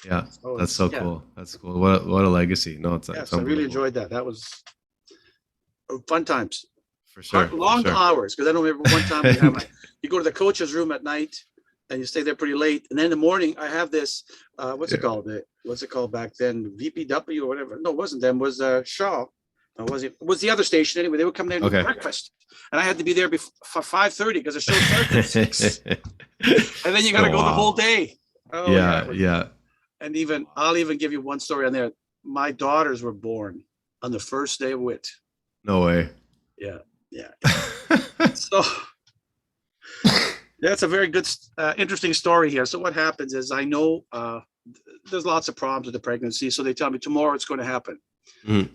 Speaker 1: Yeah, so that's so cool. That's cool. What a legacy. No, it's
Speaker 2: I really enjoyed that. That was fun times.
Speaker 1: For sure.
Speaker 2: Long hours, because I don't remember one time you go to the coach's room at night and you stay there pretty late, and then in the morning I have this what's it called back then, VPW or whatever. No, it wasn't them. It was Shaw. No, it was the other station anyway. They would come there and do breakfast, and I had to be there for 5:30 because the show started at 6. And then you got to go the whole day. Oh,
Speaker 1: yeah.
Speaker 2: And I'll even give you one story on there. My daughters were born on the first day of WIT.
Speaker 1: No way.
Speaker 2: Yeah. So that's a very good, interesting story here. So what happens is, I know there's lots of problems with the pregnancy. So they tell me tomorrow it's going to happen.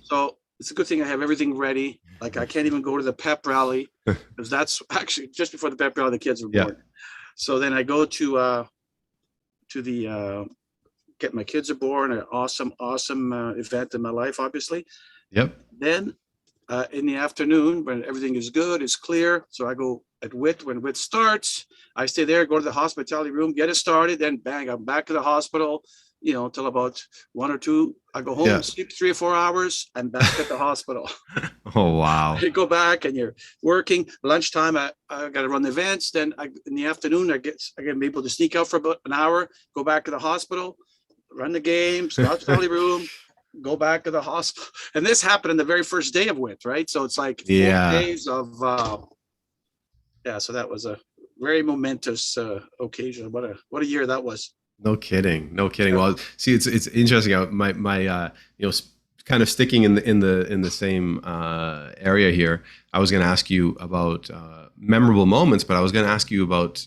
Speaker 2: So it's a good thing I have everything ready. Like I can't even go to the pep rally because that's actually just before the pep rally, the kids were
Speaker 1: Yeah.
Speaker 2: born. So then I go to the get my kids are born, an awesome event in my life, obviously.
Speaker 1: Yep.
Speaker 2: Then in the afternoon, when everything is good, it's clear. So I go at WIT when WIT starts. I stay there, go to the hospitality room, get it started. Then bang, I'm back to the hospital, till about 1 or 2. I go home,
Speaker 1: Yeah.
Speaker 2: sleep 3 or 4 hours. I'm back at the hospital.
Speaker 1: Oh, wow.
Speaker 2: You go back and you're working. Lunchtime, I got to run the events. Then in the afternoon, I get able to sneak out for about an hour, go back to the hospital, run the games, go out to the hospitality room, go back to the hospital. And this happened on the very first day of WIT, right? So it's like 4 days of, so that was a very momentous occasion. What a year that was.
Speaker 1: No kidding. Well, see, it's interesting. My kind of sticking in the same area here. I was going to ask you about memorable moments, but I was going to ask you about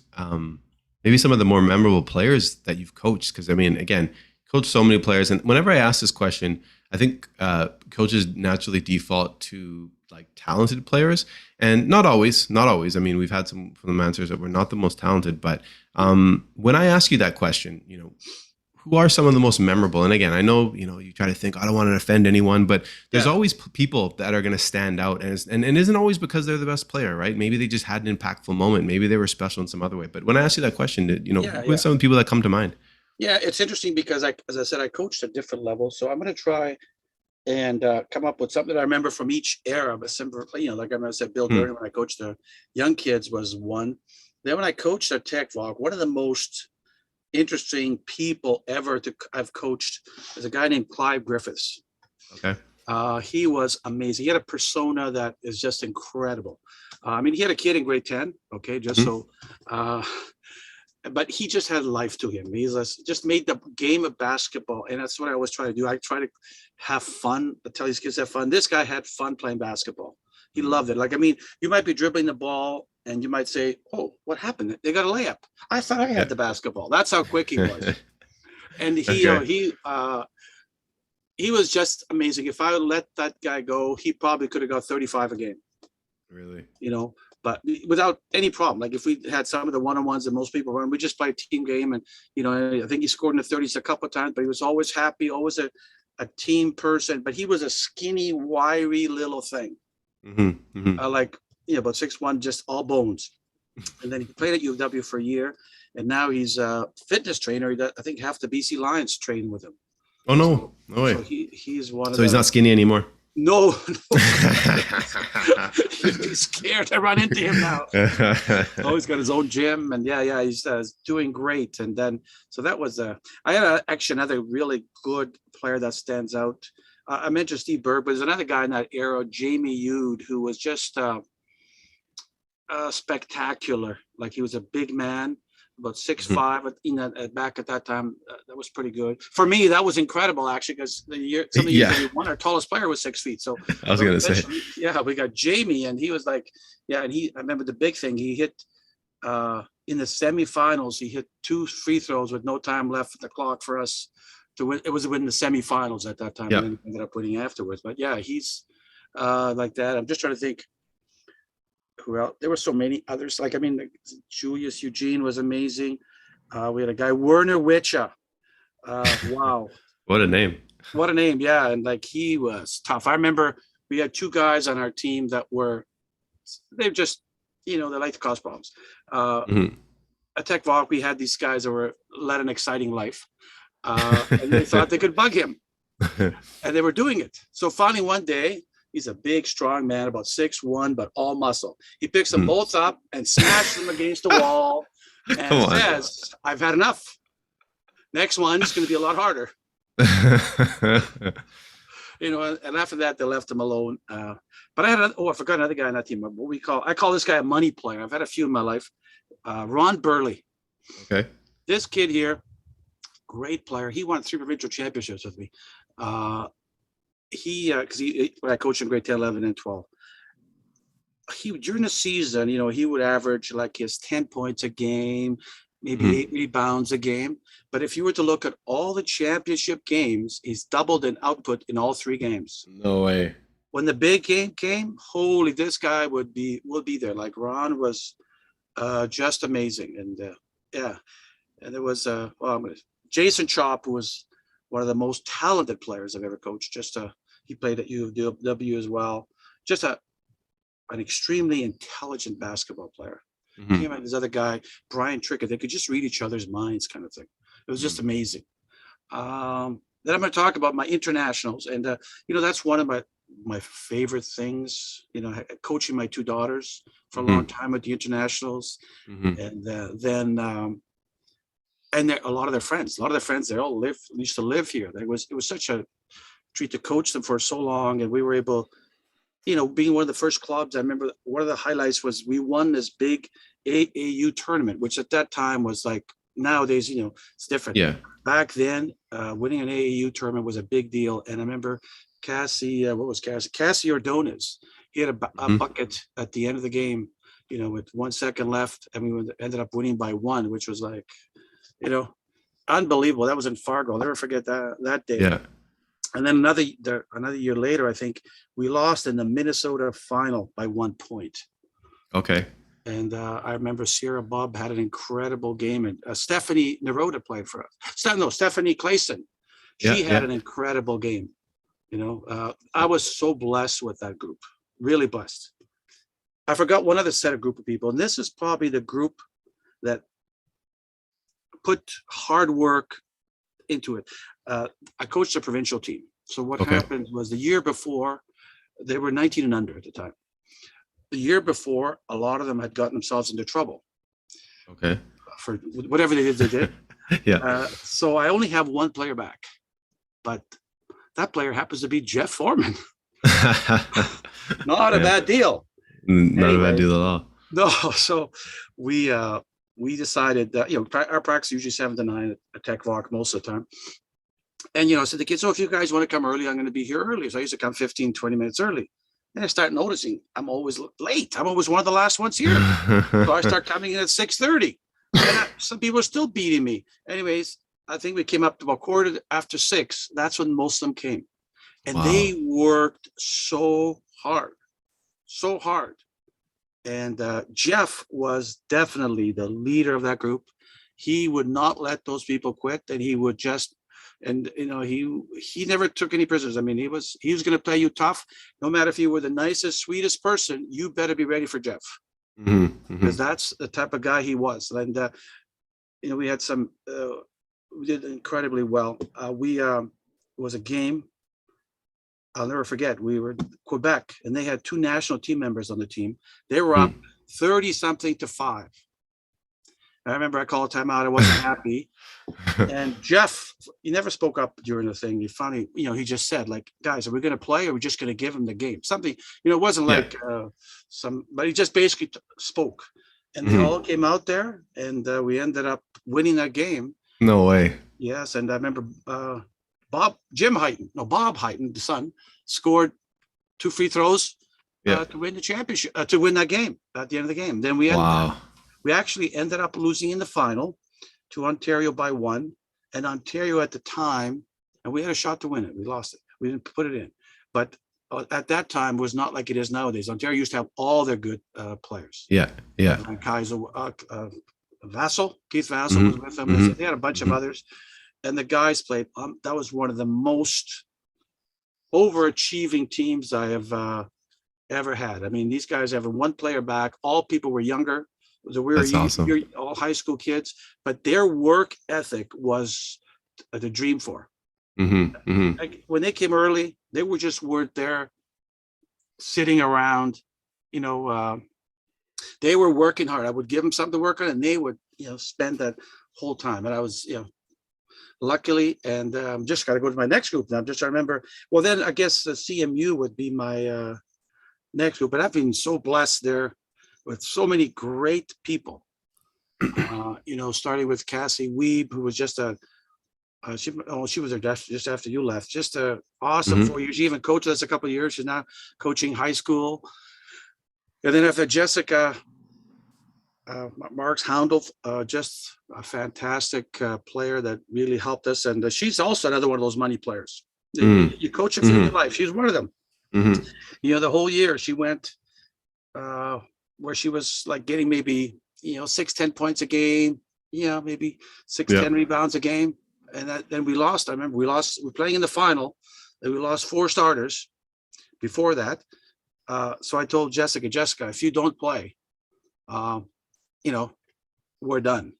Speaker 1: maybe some of the more memorable players that you've coached. Because I mean, again, coached so many players, and whenever I ask this question, I think coaches naturally default to like talented players, and not always. I mean, we've had some from the answers that were not the most talented, but when I ask you that question, who are some of the most memorable? And again, I know, you try to think, I don't want to offend anyone, but there's always people that are going to stand out, and it isn't always because they're the best player, right? Maybe they just had an impactful moment. Maybe they were special in some other way. But when I ask you that question, who are some people that come to mind?
Speaker 2: Yeah, it's interesting because as I said, I coached at different levels. So I'm going to try and come up with something that I remember from each era. But like I said, Bill Durden, when I coached the young kids, was one. Then when I coached at Tec Voc, one of the most interesting people ever I've coached is a guy named Clive Griffiths.
Speaker 1: Okay.
Speaker 2: He was amazing. He had a persona that is just incredible. I mean, he had a kid in grade 10. Okay, but he just had life to him. He's just made the game of basketball, and that's what I always try to do. I try to have fun. I tell these kids to have fun. This guy had fun playing basketball. He loved it. Like, I mean, you might be dribbling the ball, and you might say, "Oh, what happened? They got a layup. I thought I had the basketball." That's how quick he was. And he was just amazing. If I would let that guy go, he probably could have got 35 a game.
Speaker 1: Really?
Speaker 2: But without any problem. Like if we had some of the one-on-ones that most people run, we just play a team game. And, I think he scored in the 30s a couple of times, but he was always happy, always a team person. But he was a skinny, wiry little thing. About 6'1", just all bones. And then he played at UW for a year. And now he's a fitness trainer. I think half the BC Lions train with him.
Speaker 1: Oh, no. No way.
Speaker 2: So he's one of
Speaker 1: So he's not skinny anymore?
Speaker 2: No. He'd be scared to run into him now. Oh, he's got his own gym, and he's doing great. And then, so that was I had actually another really good player that stands out. I mentioned Steve Berg, but there's another guy in that era, Jamie Yude, who was just spectacular. Like he was a big man, about 6'5", back at that time, that was pretty good. For me, that was incredible, actually, because some of the years that we won, our tallest player was 6 feet. So
Speaker 1: I was going to say.
Speaker 2: Yeah, we got Jamie, and he was like, I remember the big thing. He hit, in the semifinals, he hit 2 free throws with no time left at the clock for us to win. It was win the semifinals at that time.
Speaker 1: Yep.
Speaker 2: And ended up winning afterwards. But yeah, he's like that. I'm just trying to think. Well, there were so many others. Like, I mean, Julius Eugene was amazing. We had a guy, Werner Witcha. Wow.
Speaker 1: What a name.
Speaker 2: What a name. Yeah. And like, he was tough. I remember we had 2 guys on our team that they just, they like to cause problems. At Tec Voc, we had these guys that led an exciting life. And they thought they could bug him. And they were doing it. So finally one day, he's a big, strong man, about 6'1", but all muscle. He picks them both up and smashes them against the wall and says, "I've had enough. Next one is going to be a lot harder." And after that, they left him alone. But I forgot another guy on that team. I call this guy a money player. I've had a few in my life. Ron Burley.
Speaker 1: Okay. This
Speaker 2: kid here, great player. He won 3 provincial championships with me. When I coached in grade 10, 11, and 12, during the season, he would average like his 10 points a game, maybe 8 rebounds a game. But if you were to look at all the championship games, he's doubled in output in all 3 games.
Speaker 1: No way.
Speaker 2: when the big game came, holy, this guy would be there. Like Ron was just amazing. And yeah, and there was Jason Chop, who was one of the most talented players I've ever coached. He played at U of W as well. Just an extremely intelligent basketball player. Came out this other guy, Brian Trickett. They could just read each other's minds, kind of thing. It was just amazing. Then I'm going to talk about my internationals, and that's one of my favorite things. Coaching my two daughters for a long time at the internationals, and then a lot of their friends. They all used to live here. It was such a treat to coach them for so long, and we were able. Being one of the first clubs, I remember one of the highlights was we won this big AAU tournament, which at that time was like, nowadays, it's different.
Speaker 1: Yeah.
Speaker 2: Back then, winning an AAU tournament was a big deal. And I remember Cassie Ordonez, he had a bucket at the end of the game, with 1 second left, and we ended up winning by 1, which was like, unbelievable. That was in Fargo. I'll never forget that day.
Speaker 1: Yeah.
Speaker 2: And then another year later, I think we lost in the Minnesota final by 1 point.
Speaker 1: Okay.
Speaker 2: And I remember Sierra Bob had an incredible game, and Stephanie Naroda played for us. Stephanie Clayson. She had an incredible game. I was so blessed with that group, really blessed. I forgot one other group of people, and this is probably the group that put hard work into it. I coached a provincial team. So what happened was the year before, they were 19 and under at the time. The year before, a lot of them had gotten themselves into trouble.
Speaker 1: Okay.
Speaker 2: For whatever they did.
Speaker 1: Yeah.
Speaker 2: So I only have one player back, but that player happens to be Jeff Foreman. Not a bad deal.
Speaker 1: Not a bad deal at all.
Speaker 2: No. So we decided that, our practice is usually 7 to 9 at Tec Voc most of the time. And, I said to the kids, if you guys want to come early, I'm going to be here early. So I used to come 15, 20 minutes early. And I start noticing I'm always late. I'm always one of the last ones here. So I start coming in at 6:30. And some people are still beating me. Anyways, I think we came up to about 6:15. That's when most of them came. And they worked so hard. And Jeff was definitely the leader of that group. He would not let those people quit, and he would just, and he never took any prisoners. I mean, he was going to play you tough. No matter if you were the nicest, sweetest person, you better be ready for Jeff, because that's the type of guy he was. And we had we did incredibly well. It was a game I'll never forget. We were in Quebec, and they had 2 national team members on the team. They were up 30-something to 5. I remember I called a timeout. I wasn't happy. And Jeff, he never spoke up during the thing. He finally, he just said, like, guys, are we going to play, or are we just going to give him the game? Something, it wasn't like but he just basically spoke. And they all came out there, and we ended up winning that game.
Speaker 1: No way.
Speaker 2: Yes, and I remember Bob Heighton, the son, scored 2 free throws to win the championship, to win that game at the end of the game. Then we actually ended up losing in the final to Ontario by 1. And Ontario at the time, and we had a shot to win it. We lost it. We didn't put it in. But at that time was not like it is nowadays. Ontario used to have all their good players.
Speaker 1: Yeah.
Speaker 2: Kaiser, Keith Vassell was with them. They had a bunch of others. And the guys played. That was one of the most overachieving teams I have ever had. I mean, these guys have 1 player back. All people were younger.
Speaker 1: That's awesome.
Speaker 2: You're all high school kids, but their work ethic was the dream for. Like, when they came early, they weren't there sitting around. They were working hard. I would give them something to work on, and they would, spend that whole time. And I was, luckily, and just got to go to my next group now. I'm just trying to remember. Well, then I guess the CMU would be my next group. But I've been so blessed there with so many great people. Starting with Cassie Weeb, who was just she was there just after you left. Just a awesome 4 years. She even coached us a couple of years. She's now coaching high school. And then after Jessica Marks Houndel, just a fantastic player that really helped us. And she's also another one of those money players. You coach her for your life. She's one of them.
Speaker 1: Mm-hmm.
Speaker 2: The whole year she went where she was like getting maybe 6-10 points a game, maybe 6-10 rebounds a game. And then we lost. I remember we were playing in the final, and we lost 4 starters before that. So I told Jessica, if you don't play, we're done,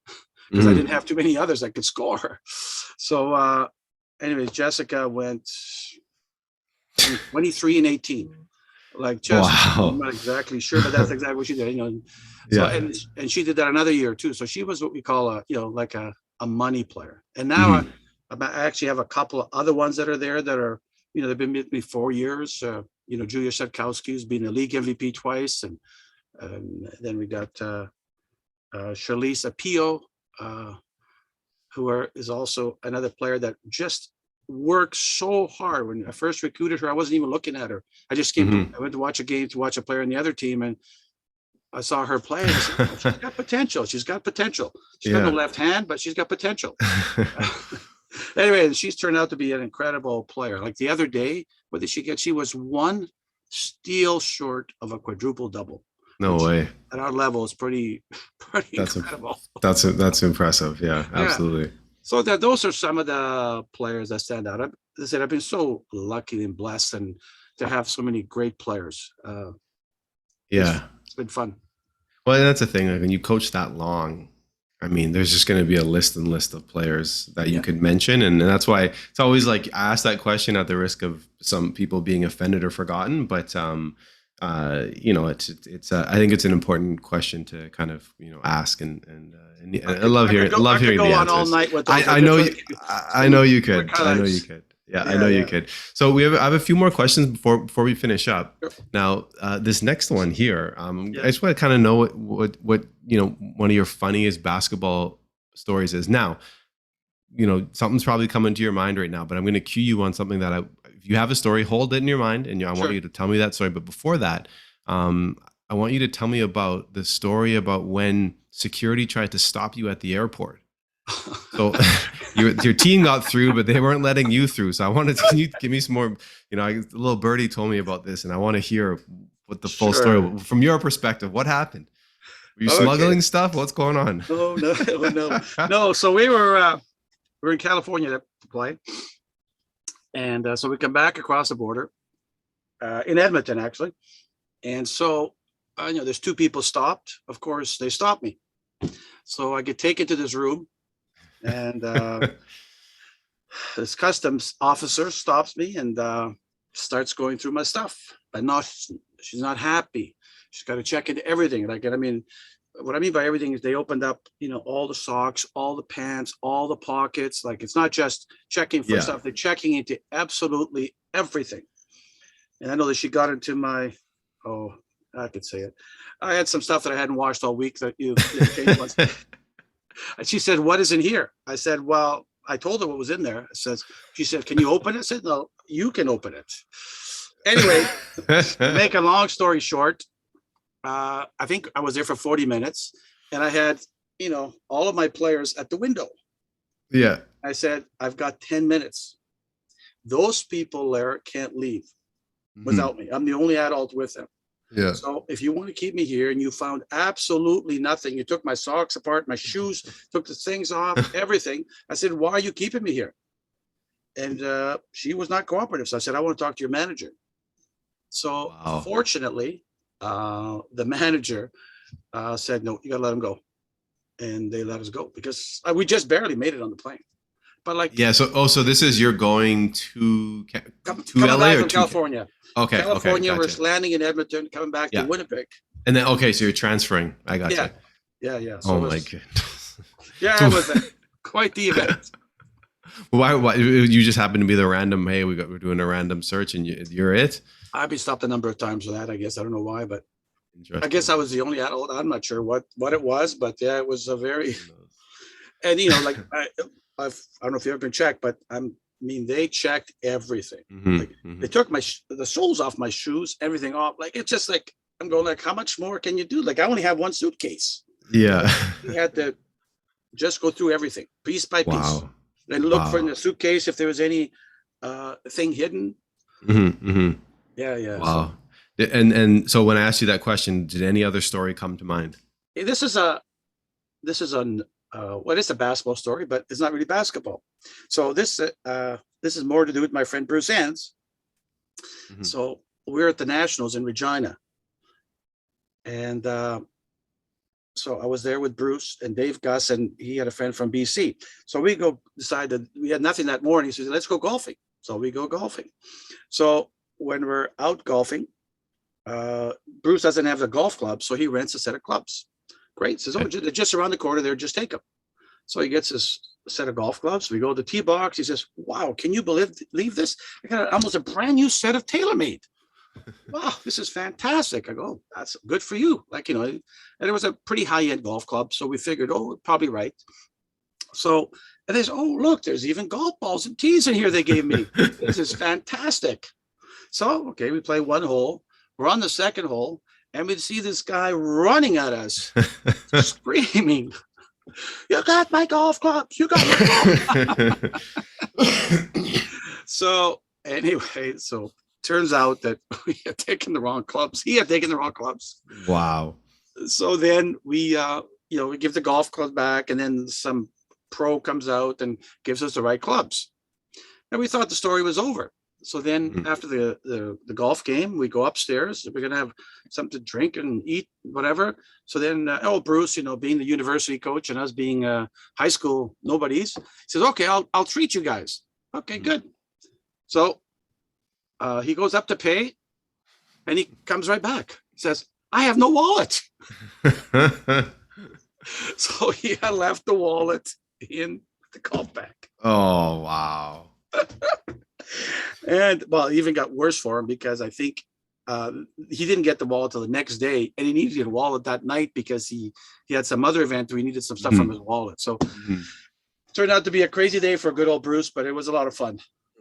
Speaker 2: because I didn't have too many others that could score. So anyways, Jessica went 23-18. Like, just I'm not exactly sure, but that's exactly what she did. So and she did that another year too. So she was what we call like a money player. And now I actually have a couple of other ones that are there that are they've been with me 4 years. Julia Setkowski's been a league MVP twice, and then we got Charlize Apio, who is also another player that just works so hard. When I first recruited her, I wasn't even looking at her. I just I went to watch a game to watch a player on the other team, and I saw her play. And I said, oh, she's got potential. She's got no left hand, but she's got potential. Anyway, she's turned out to be an incredible player. Like the other day, what did she get? She was 1 steal short of a quadruple double.
Speaker 1: No way.
Speaker 2: At our level, it's pretty incredible.
Speaker 1: That's impressive. Yeah, absolutely.
Speaker 2: So those are some of the players that stand out. As I said, I've been so lucky and blessed, and to have so many great players. It's been fun.
Speaker 1: Well, that's the thing. Like, when you coach that long, I mean, there's just going to be a list of players that you could mention. And that's why it's always like, I ask that question at the risk of some people being offended or forgotten. But, I think it's an important question to kind of, ask. And I love hearing the answers. All night with those. I know you could. Yeah, I know you could. So I have a few more questions before we finish up. Sure. Now, this next one here, I just want to kind of know what one of your funniest basketball stories is. Now, something's probably coming to your mind right now, but I'm going to cue you on something that if you have a story, hold it in your mind, and I want you to tell me that story. But before that, I want you to tell me about the story about when security tried to stop you at the airport. So your team got through, but they weren't letting you through. So I wanted to, can you give me some more, a little birdie told me about this, and I want to hear what the full story, from your perspective, what happened? Were you smuggling stuff? What's going on?
Speaker 2: Oh, no. So we were in California to play. And so we come back across the border in Edmonton, actually. And so, there's 2 people stopped. Of course, they stopped me. So I get taken to this room, and this customs officer stops me and starts going through my stuff. But no, she's not happy. She's got to check into everything. What I mean by everything is they opened up, all the socks, all the pants, all the pockets. Like, it's not just checking for stuff. They're checking into absolutely everything. And I know that she got into my, I could say it. I had some stuff that I hadn't washed all week that you changed once. And she said, "What is in here?" I said, "Well," I told her what was in there. She said, "Can you open it?" I said, "No, you can open it." Anyway, make a long story short, I think I was there for 40 minutes, and I had, all of my players at the window.
Speaker 1: Yeah.
Speaker 2: I said, "I've got 10 minutes. Those people there can't leave without me. I'm the only adult with them.
Speaker 1: Yeah.
Speaker 2: So if you want to keep me here, and you found absolutely nothing, you took my socks apart, my shoes, took the things off, everything." I said, "Why are you keeping me here?" And she was not cooperative. So I said, "I want to talk to your manager." So fortunately, the manager said, "No, you got to let him go." And they let us go because we just barely made it on the plane. But
Speaker 1: so this is, you're going to
Speaker 2: LA or California?
Speaker 1: Okay.
Speaker 2: California, we're landing in Edmonton, coming back to Winnipeg.
Speaker 1: And then, so you're transferring. I got you.
Speaker 2: Yeah. So
Speaker 1: my goodness.
Speaker 2: Yeah, it was quite the event.
Speaker 1: Why you just happened to be the random, hey, we're doing a random search and you're it?
Speaker 2: I've been stopped a number of times for that, I guess. I don't know why, but I guess I was the only adult. I'm not sure what it was, but yeah, it was a very, and I don't know if you've ever been checked, but they checked everything. They took the soles off my shoes, everything off. Like, it's just like, I'm going like, how much more can you do? Like, I only have one suitcase.
Speaker 1: Yeah.
Speaker 2: We had to just go through everything piece by piece and look for in the suitcase if there was any thing hidden. Yeah, yeah. So
Speaker 1: Wow. And so when I asked you that question, did any other story come to mind?
Speaker 2: this is a this is an what is a basketball story, but it's not really basketball. So this is more to do with my friend Bruce Anns.
Speaker 1: Mhm.
Speaker 2: So we're at the Nationals in Regina, and so I was there with Bruce and Dave Gus, and he had a friend from BC. So we go decided we had nothing that morning. He said, "Let's go golfing." So we go golfing. So when we're out golfing, Bruce doesn't have the golf club, so he rents a set of clubs. Great. Says, "Oh,
Speaker 1: Okay.
Speaker 2: they're just around the corner there. Just take them." So he gets his set of golf gloves. We go to the tee box. He says, "Wow, can you believe this? I got almost a brand new set of TaylorMade. Wow, this is fantastic." I go, "Oh, that's good for you." Like, and it was a pretty high-end golf club. So we figured, oh, probably right. So, and there's, oh, look, there's even golf balls and tees in here they gave me. This is fantastic. So, okay, we play one hole. We're on the second hole, and we see this guy running at us, screaming, "You got my golf clubs. You got my golf." So anyway, so turns out that we had taken the wrong clubs. He had taken the wrong clubs.
Speaker 1: Wow.
Speaker 2: So then we give the golf clubs back, and then some pro comes out and gives us the right clubs. And we thought the story was over. So then
Speaker 1: Mhm.
Speaker 2: after the golf game, we go upstairs. We're gonna have something to drink and eat, whatever. So then, Bruce, being the university coach and us being high school nobodies, says, "Okay, I'll treat you guys." Okay,
Speaker 1: Mhm.
Speaker 2: good. So he goes up to pay, and he comes right back. He says, "I have no wallet." So he had left the wallet in the golf bag.
Speaker 1: Oh, wow.
Speaker 2: And well, it even got worse for him because I think he didn't get the wallet till the next day, and he needed a wallet that night because he had some other event where he needed some stuff from
Speaker 1: Mhm.
Speaker 2: his wallet. So
Speaker 1: Mhm.
Speaker 2: it turned out to be a crazy day for good old Bruce, but it was a lot of fun.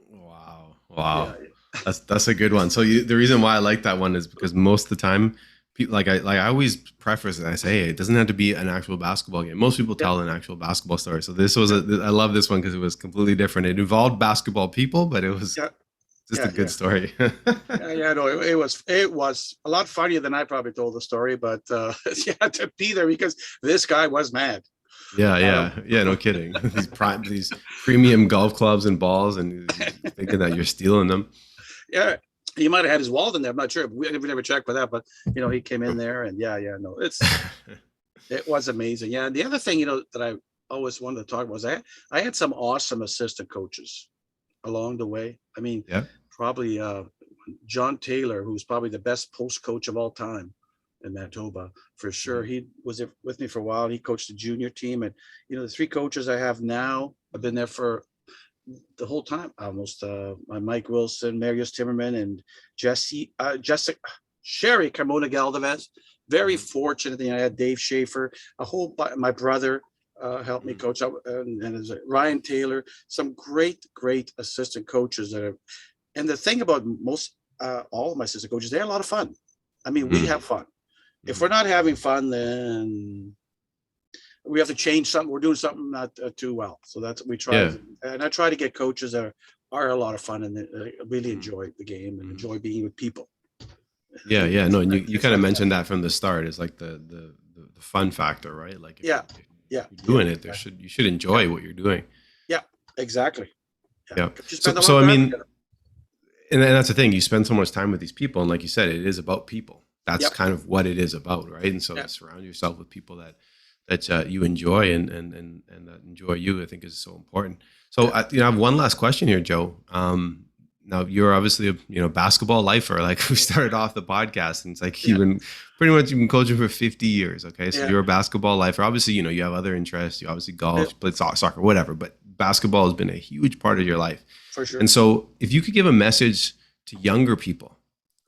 Speaker 1: Wow.
Speaker 2: Yeah,
Speaker 1: Wow. That's a good one. So the reason why I like that one is because most of the time, people I always preface it. I say, hey, it doesn't have to be an actual basketball game. Most people
Speaker 2: yeah,
Speaker 1: tell an actual basketball story. So this was
Speaker 2: yeah,
Speaker 1: I love this one because it was completely different. It involved basketball people, but it was
Speaker 2: yeah,
Speaker 1: just a
Speaker 2: yeah,
Speaker 1: good
Speaker 2: yeah.
Speaker 1: story.
Speaker 2: Yeah, no, it was a lot funnier than I probably told the story, but you had to be there because this guy was mad.
Speaker 1: Yeah,
Speaker 2: Um,
Speaker 1: yeah, yeah. No kidding. These premium golf clubs and balls, and he's thinking that you're stealing them.
Speaker 2: yeah, he might have had his wallet in there. I'm not sure. We never checked for that, but he came in there, and yeah, no, it was amazing. Yeah, and the other thing that I always wanted to talk about was I had some awesome assistant coaches along the way. I mean,
Speaker 1: Yeah.
Speaker 2: probably John Taylor, who's probably the best post coach of all time in Manitoba, for sure.
Speaker 1: Mhm.
Speaker 2: He was with me for a while. He coached the junior team, and the three coaches I have now have been there for the whole time almost. Mike Wilson, Marius Timmerman, and Jessica Sherry Carmona Galvez. Very
Speaker 1: Mhm.
Speaker 2: fortunate that I had Dave Schaefer, my brother helped me
Speaker 1: Mhm.
Speaker 2: coach up, and Ryan Taylor, some great assistant coaches that have. And the thing about most all of my assistant coaches, they have a lot of fun. I mean, we
Speaker 1: Mhm.
Speaker 2: have fun. If we're
Speaker 1: Mhm.
Speaker 2: not having fun, then we have to change something. We're doing something not too well. So that's what we try.
Speaker 1: Yeah.
Speaker 2: And I try to get coaches that are a lot of fun and really
Speaker 1: Mhm.
Speaker 2: enjoy the game and
Speaker 1: Mhm.
Speaker 2: enjoy being with people. I
Speaker 1: Yeah,
Speaker 2: think
Speaker 1: yeah. No, and you
Speaker 2: it's
Speaker 1: kind of
Speaker 2: like that.
Speaker 1: mentioned that from the start. It's like the fun factor, right? Like
Speaker 2: Yeah,
Speaker 1: if
Speaker 2: yeah,
Speaker 1: you're
Speaker 2: yeah,
Speaker 1: doing it,
Speaker 2: exactly.
Speaker 1: you should
Speaker 2: Yeah,
Speaker 1: enjoy what you're doing.
Speaker 2: yeah, exactly. Yeah,
Speaker 1: Yeah.
Speaker 2: because you
Speaker 1: So
Speaker 2: spend a lot
Speaker 1: so
Speaker 2: of
Speaker 1: I
Speaker 2: time
Speaker 1: mean,
Speaker 2: together.
Speaker 1: and that's the thing. You spend so much time with these people, and like you said, it is about people. That's
Speaker 2: Yep.
Speaker 1: kind of what it is about, right? And so
Speaker 2: Yeah.
Speaker 1: to surround yourself with people that you enjoy and that enjoy you, I think is so important. So
Speaker 2: Yeah.
Speaker 1: I have one last question here, Joe. Now you're obviously a basketball lifer. Like we started off the podcast, and it's like
Speaker 2: Yeah.
Speaker 1: you've been coaching for 50 years. Okay, so
Speaker 2: Yeah.
Speaker 1: you're a basketball lifer. Obviously, you have other interests. You obviously
Speaker 2: Yeah.
Speaker 1: golf, you play soccer, whatever. But basketball has been a huge part of your life.
Speaker 2: For sure.
Speaker 1: And so, if you could give a message to younger people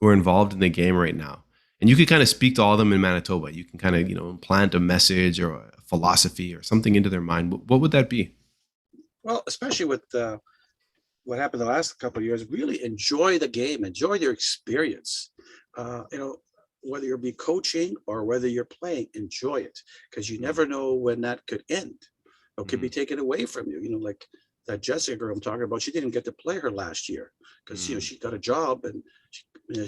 Speaker 1: who are involved in the game right now, and you could kind of speak to all of them in Manitoba, you can kind of, implant a message or a philosophy or something into their mind. What would that be?
Speaker 2: Well, especially with what happened the last couple of years, really enjoy the game, enjoy your experience. Uh, you know, whether you're be coaching or whether you're playing, enjoy it because you
Speaker 1: Mm-hmm.
Speaker 2: never know when that could end or could be
Speaker 1: Mm-hmm.
Speaker 2: taken away from you. Like that Jessica girl I'm talking about, she didn't get to play her last year because she got a job, and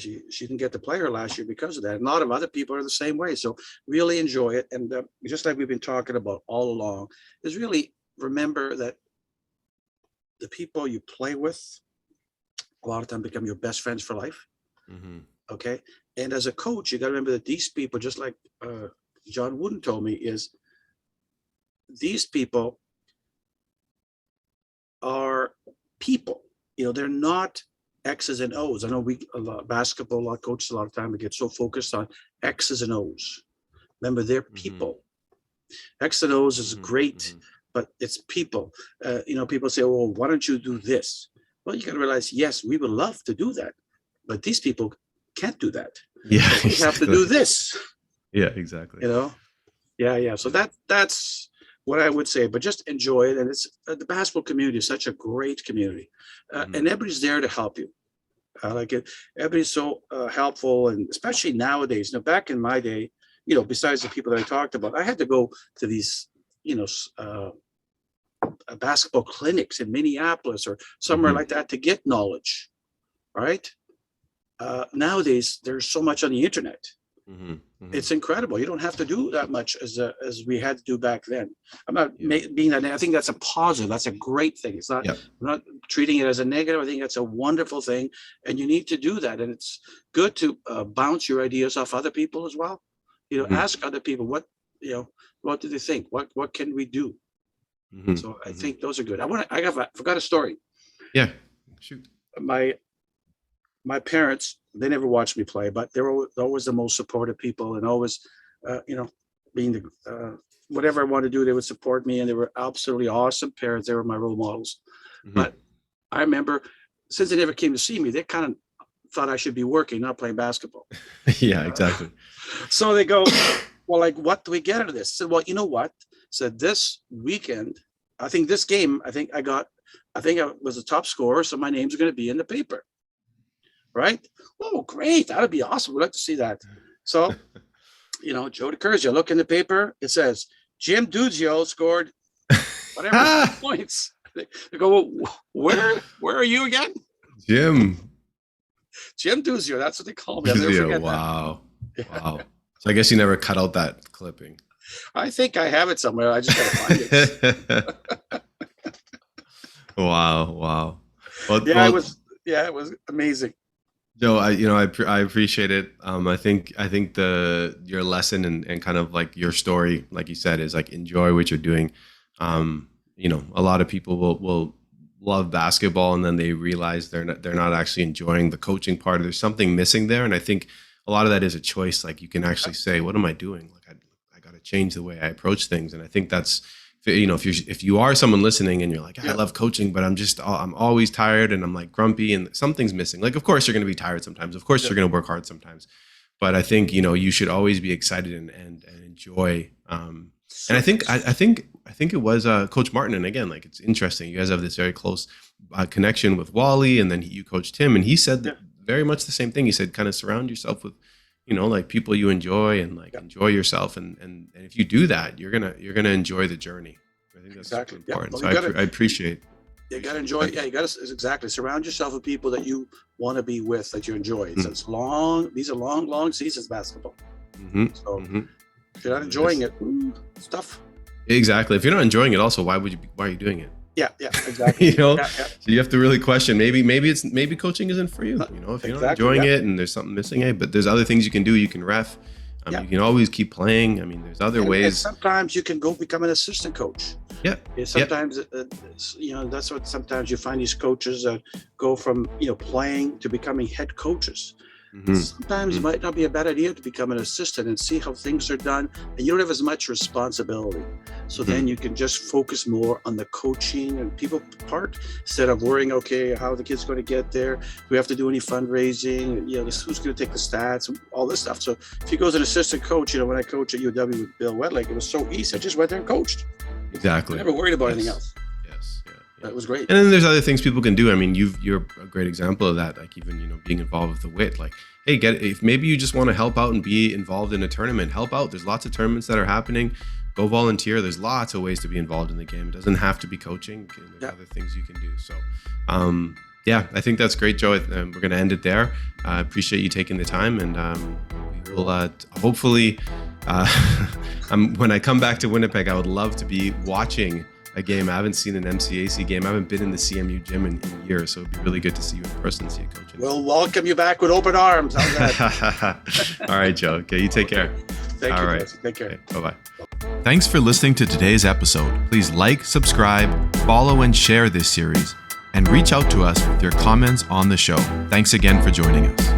Speaker 2: she didn't get to play her last year because of that. And a lot of other people are the same way. So really enjoy it. And just like we've been talking about all along, is really remember that the people you play with a lot of time become your best friends for life. Okay. And as a coach, you got to remember that these people, just like John Wooden told me, is these people are people. They're not X's and O's. I know basketball, a lot of coaches, a lot of time we get so focused on X's and O's. Remember, they're people. X and O's is great, but it's people. People say, "Well, why don't you do this?" Well, you got to realize, yes, we would love to do that, but these people can't do that.
Speaker 1: Yeah,
Speaker 2: so we have to do this.
Speaker 1: Yeah, exactly.
Speaker 2: Yeah. So that's what I would say. But just enjoy it, and it's the basketball community is such a great community, and everybody's there to help you. I like it. Everybody's so helpful, and especially nowadays. Back in my day, besides the people that I talked about, I had to go to these, basketball clinics in Minneapolis or somewhere like that to get knowledge. Right? Nowadays, there's so much on the internet. It's incredible. You don't have to do that much as we had to do back then. I'm not being that. I think that's a positive. That's a great thing. It's not. I'm not treating it as a negative. I think that's a wonderful thing, and you need to do that. And it's good to bounce your ideas off other people as well. Ask other people what do they think. What can we do? So I think those are good. I forgot a story.
Speaker 1: Yeah, shoot.
Speaker 2: My parents, they never watched me play, but they were always the most supportive people, and always, being the whatever I wanted to do, they would support me, and they were absolutely awesome parents. They were my role models. But I remember, since they never came to see me, they kind of thought I should be working, not playing basketball.
Speaker 1: Yeah, exactly.
Speaker 2: So they go, well, like, what do we get out of this? I said, well, you know what? Said this weekend, I think this game, I think I was a top scorer, so my name's going to be in the paper. Right? Oh, great. That would be awesome. We'd like to see that. So, Joe Curzio, look in the paper. It says, Jim Duzio scored whatever points. They go, well, where are you again?
Speaker 1: Jim
Speaker 2: Duzio. That's what they call me. I'll never forget
Speaker 1: wow. That. Wow. So I guess you never cut out that clipping.
Speaker 2: I think I have it somewhere. I just got to find it.
Speaker 1: Wow. Well,
Speaker 2: it was amazing.
Speaker 1: Joe, I appreciate it. I think your lesson and kind of like your story, like you said, is like enjoy what you're doing. A lot of people will love basketball and then they realize they're not actually enjoying the coaching part. There's something missing there, and I think a lot of that is a choice. Like you can actually say, what am I doing? Like I got to change the way I approach things, and I think that's. If you are someone listening and you're like, I love coaching, but I'm always tired and I'm like grumpy and something's missing. Like, of course you're going to be tired sometimes. Of course you're going to work hard sometimes, but I think, you should always be excited and enjoy. And I think it was Coach Martin. And again, like, it's interesting. You guys have this very close connection with Wally, and then you coached him, and he said very much the same thing. He said, kind of surround yourself with, like people you enjoy, and like enjoy yourself. And if you do that, you're going to enjoy the journey. I think that's exactly important. Well, so I appreciate.
Speaker 2: You got to enjoy. Yeah, you got to exactly surround yourself with people that you want to be with, that you enjoy. It's long. These are long seasons basketball. So if you're not enjoying it, it's tough.
Speaker 1: Exactly. If you're not enjoying it, also, why are you doing it?
Speaker 2: Yeah, exactly.
Speaker 1: So you have to really question. Maybe coaching isn't for you. If you're not enjoying it and there's something missing, but there's other things you can do. You can ref. You can always keep playing. I mean, there's other ways. And
Speaker 2: sometimes you can go become an assistant coach.
Speaker 1: Yeah.
Speaker 2: Sometimes, that's what sometimes you find these coaches that go from playing to becoming head coaches. Sometimes it might not be a bad idea to become an assistant and see how things are done, and you don't have as much responsibility. So then you can just focus more on the coaching and people part, instead of worrying, okay, how the kid's going to get there. Do we have to do any fundraising? Who's going to take the stats? All this stuff. So if he goes an assistant coach, when I coached at UW with Bill Wedlake, it was so easy. I just went there and coached.
Speaker 1: Exactly.
Speaker 2: I never worried about anything else. That was great.
Speaker 1: And then there's other things people can do. I mean, you're a great example of that. Like even being involved with the WIT. Like, hey, if maybe you just want to help out and be involved in a tournament, help out. There's lots of tournaments that are happening. go volunteer. There's lots of ways to be involved in the game. It doesn't have to be coaching. There's other things you can do. So, yeah, I think that's great, Joe. We're going to end it there. I appreciate you taking the time, and we will hopefully, when I come back to Winnipeg, I would love to be watching a game. I haven't seen an MCAC game. I haven't been in the CMU gym in years, so it'd be really good to see you in person, see you coaching.
Speaker 2: We'll welcome you back with open arms. How's that?
Speaker 1: All right, Joe. Okay, you take care.
Speaker 2: Thank you.
Speaker 1: Right.
Speaker 2: Guys. Take care.
Speaker 1: Okay, bye-bye. Thanks for listening to today's episode. Please like, subscribe, follow, and share this series, and reach out to us with your comments on the show. Thanks again for joining us.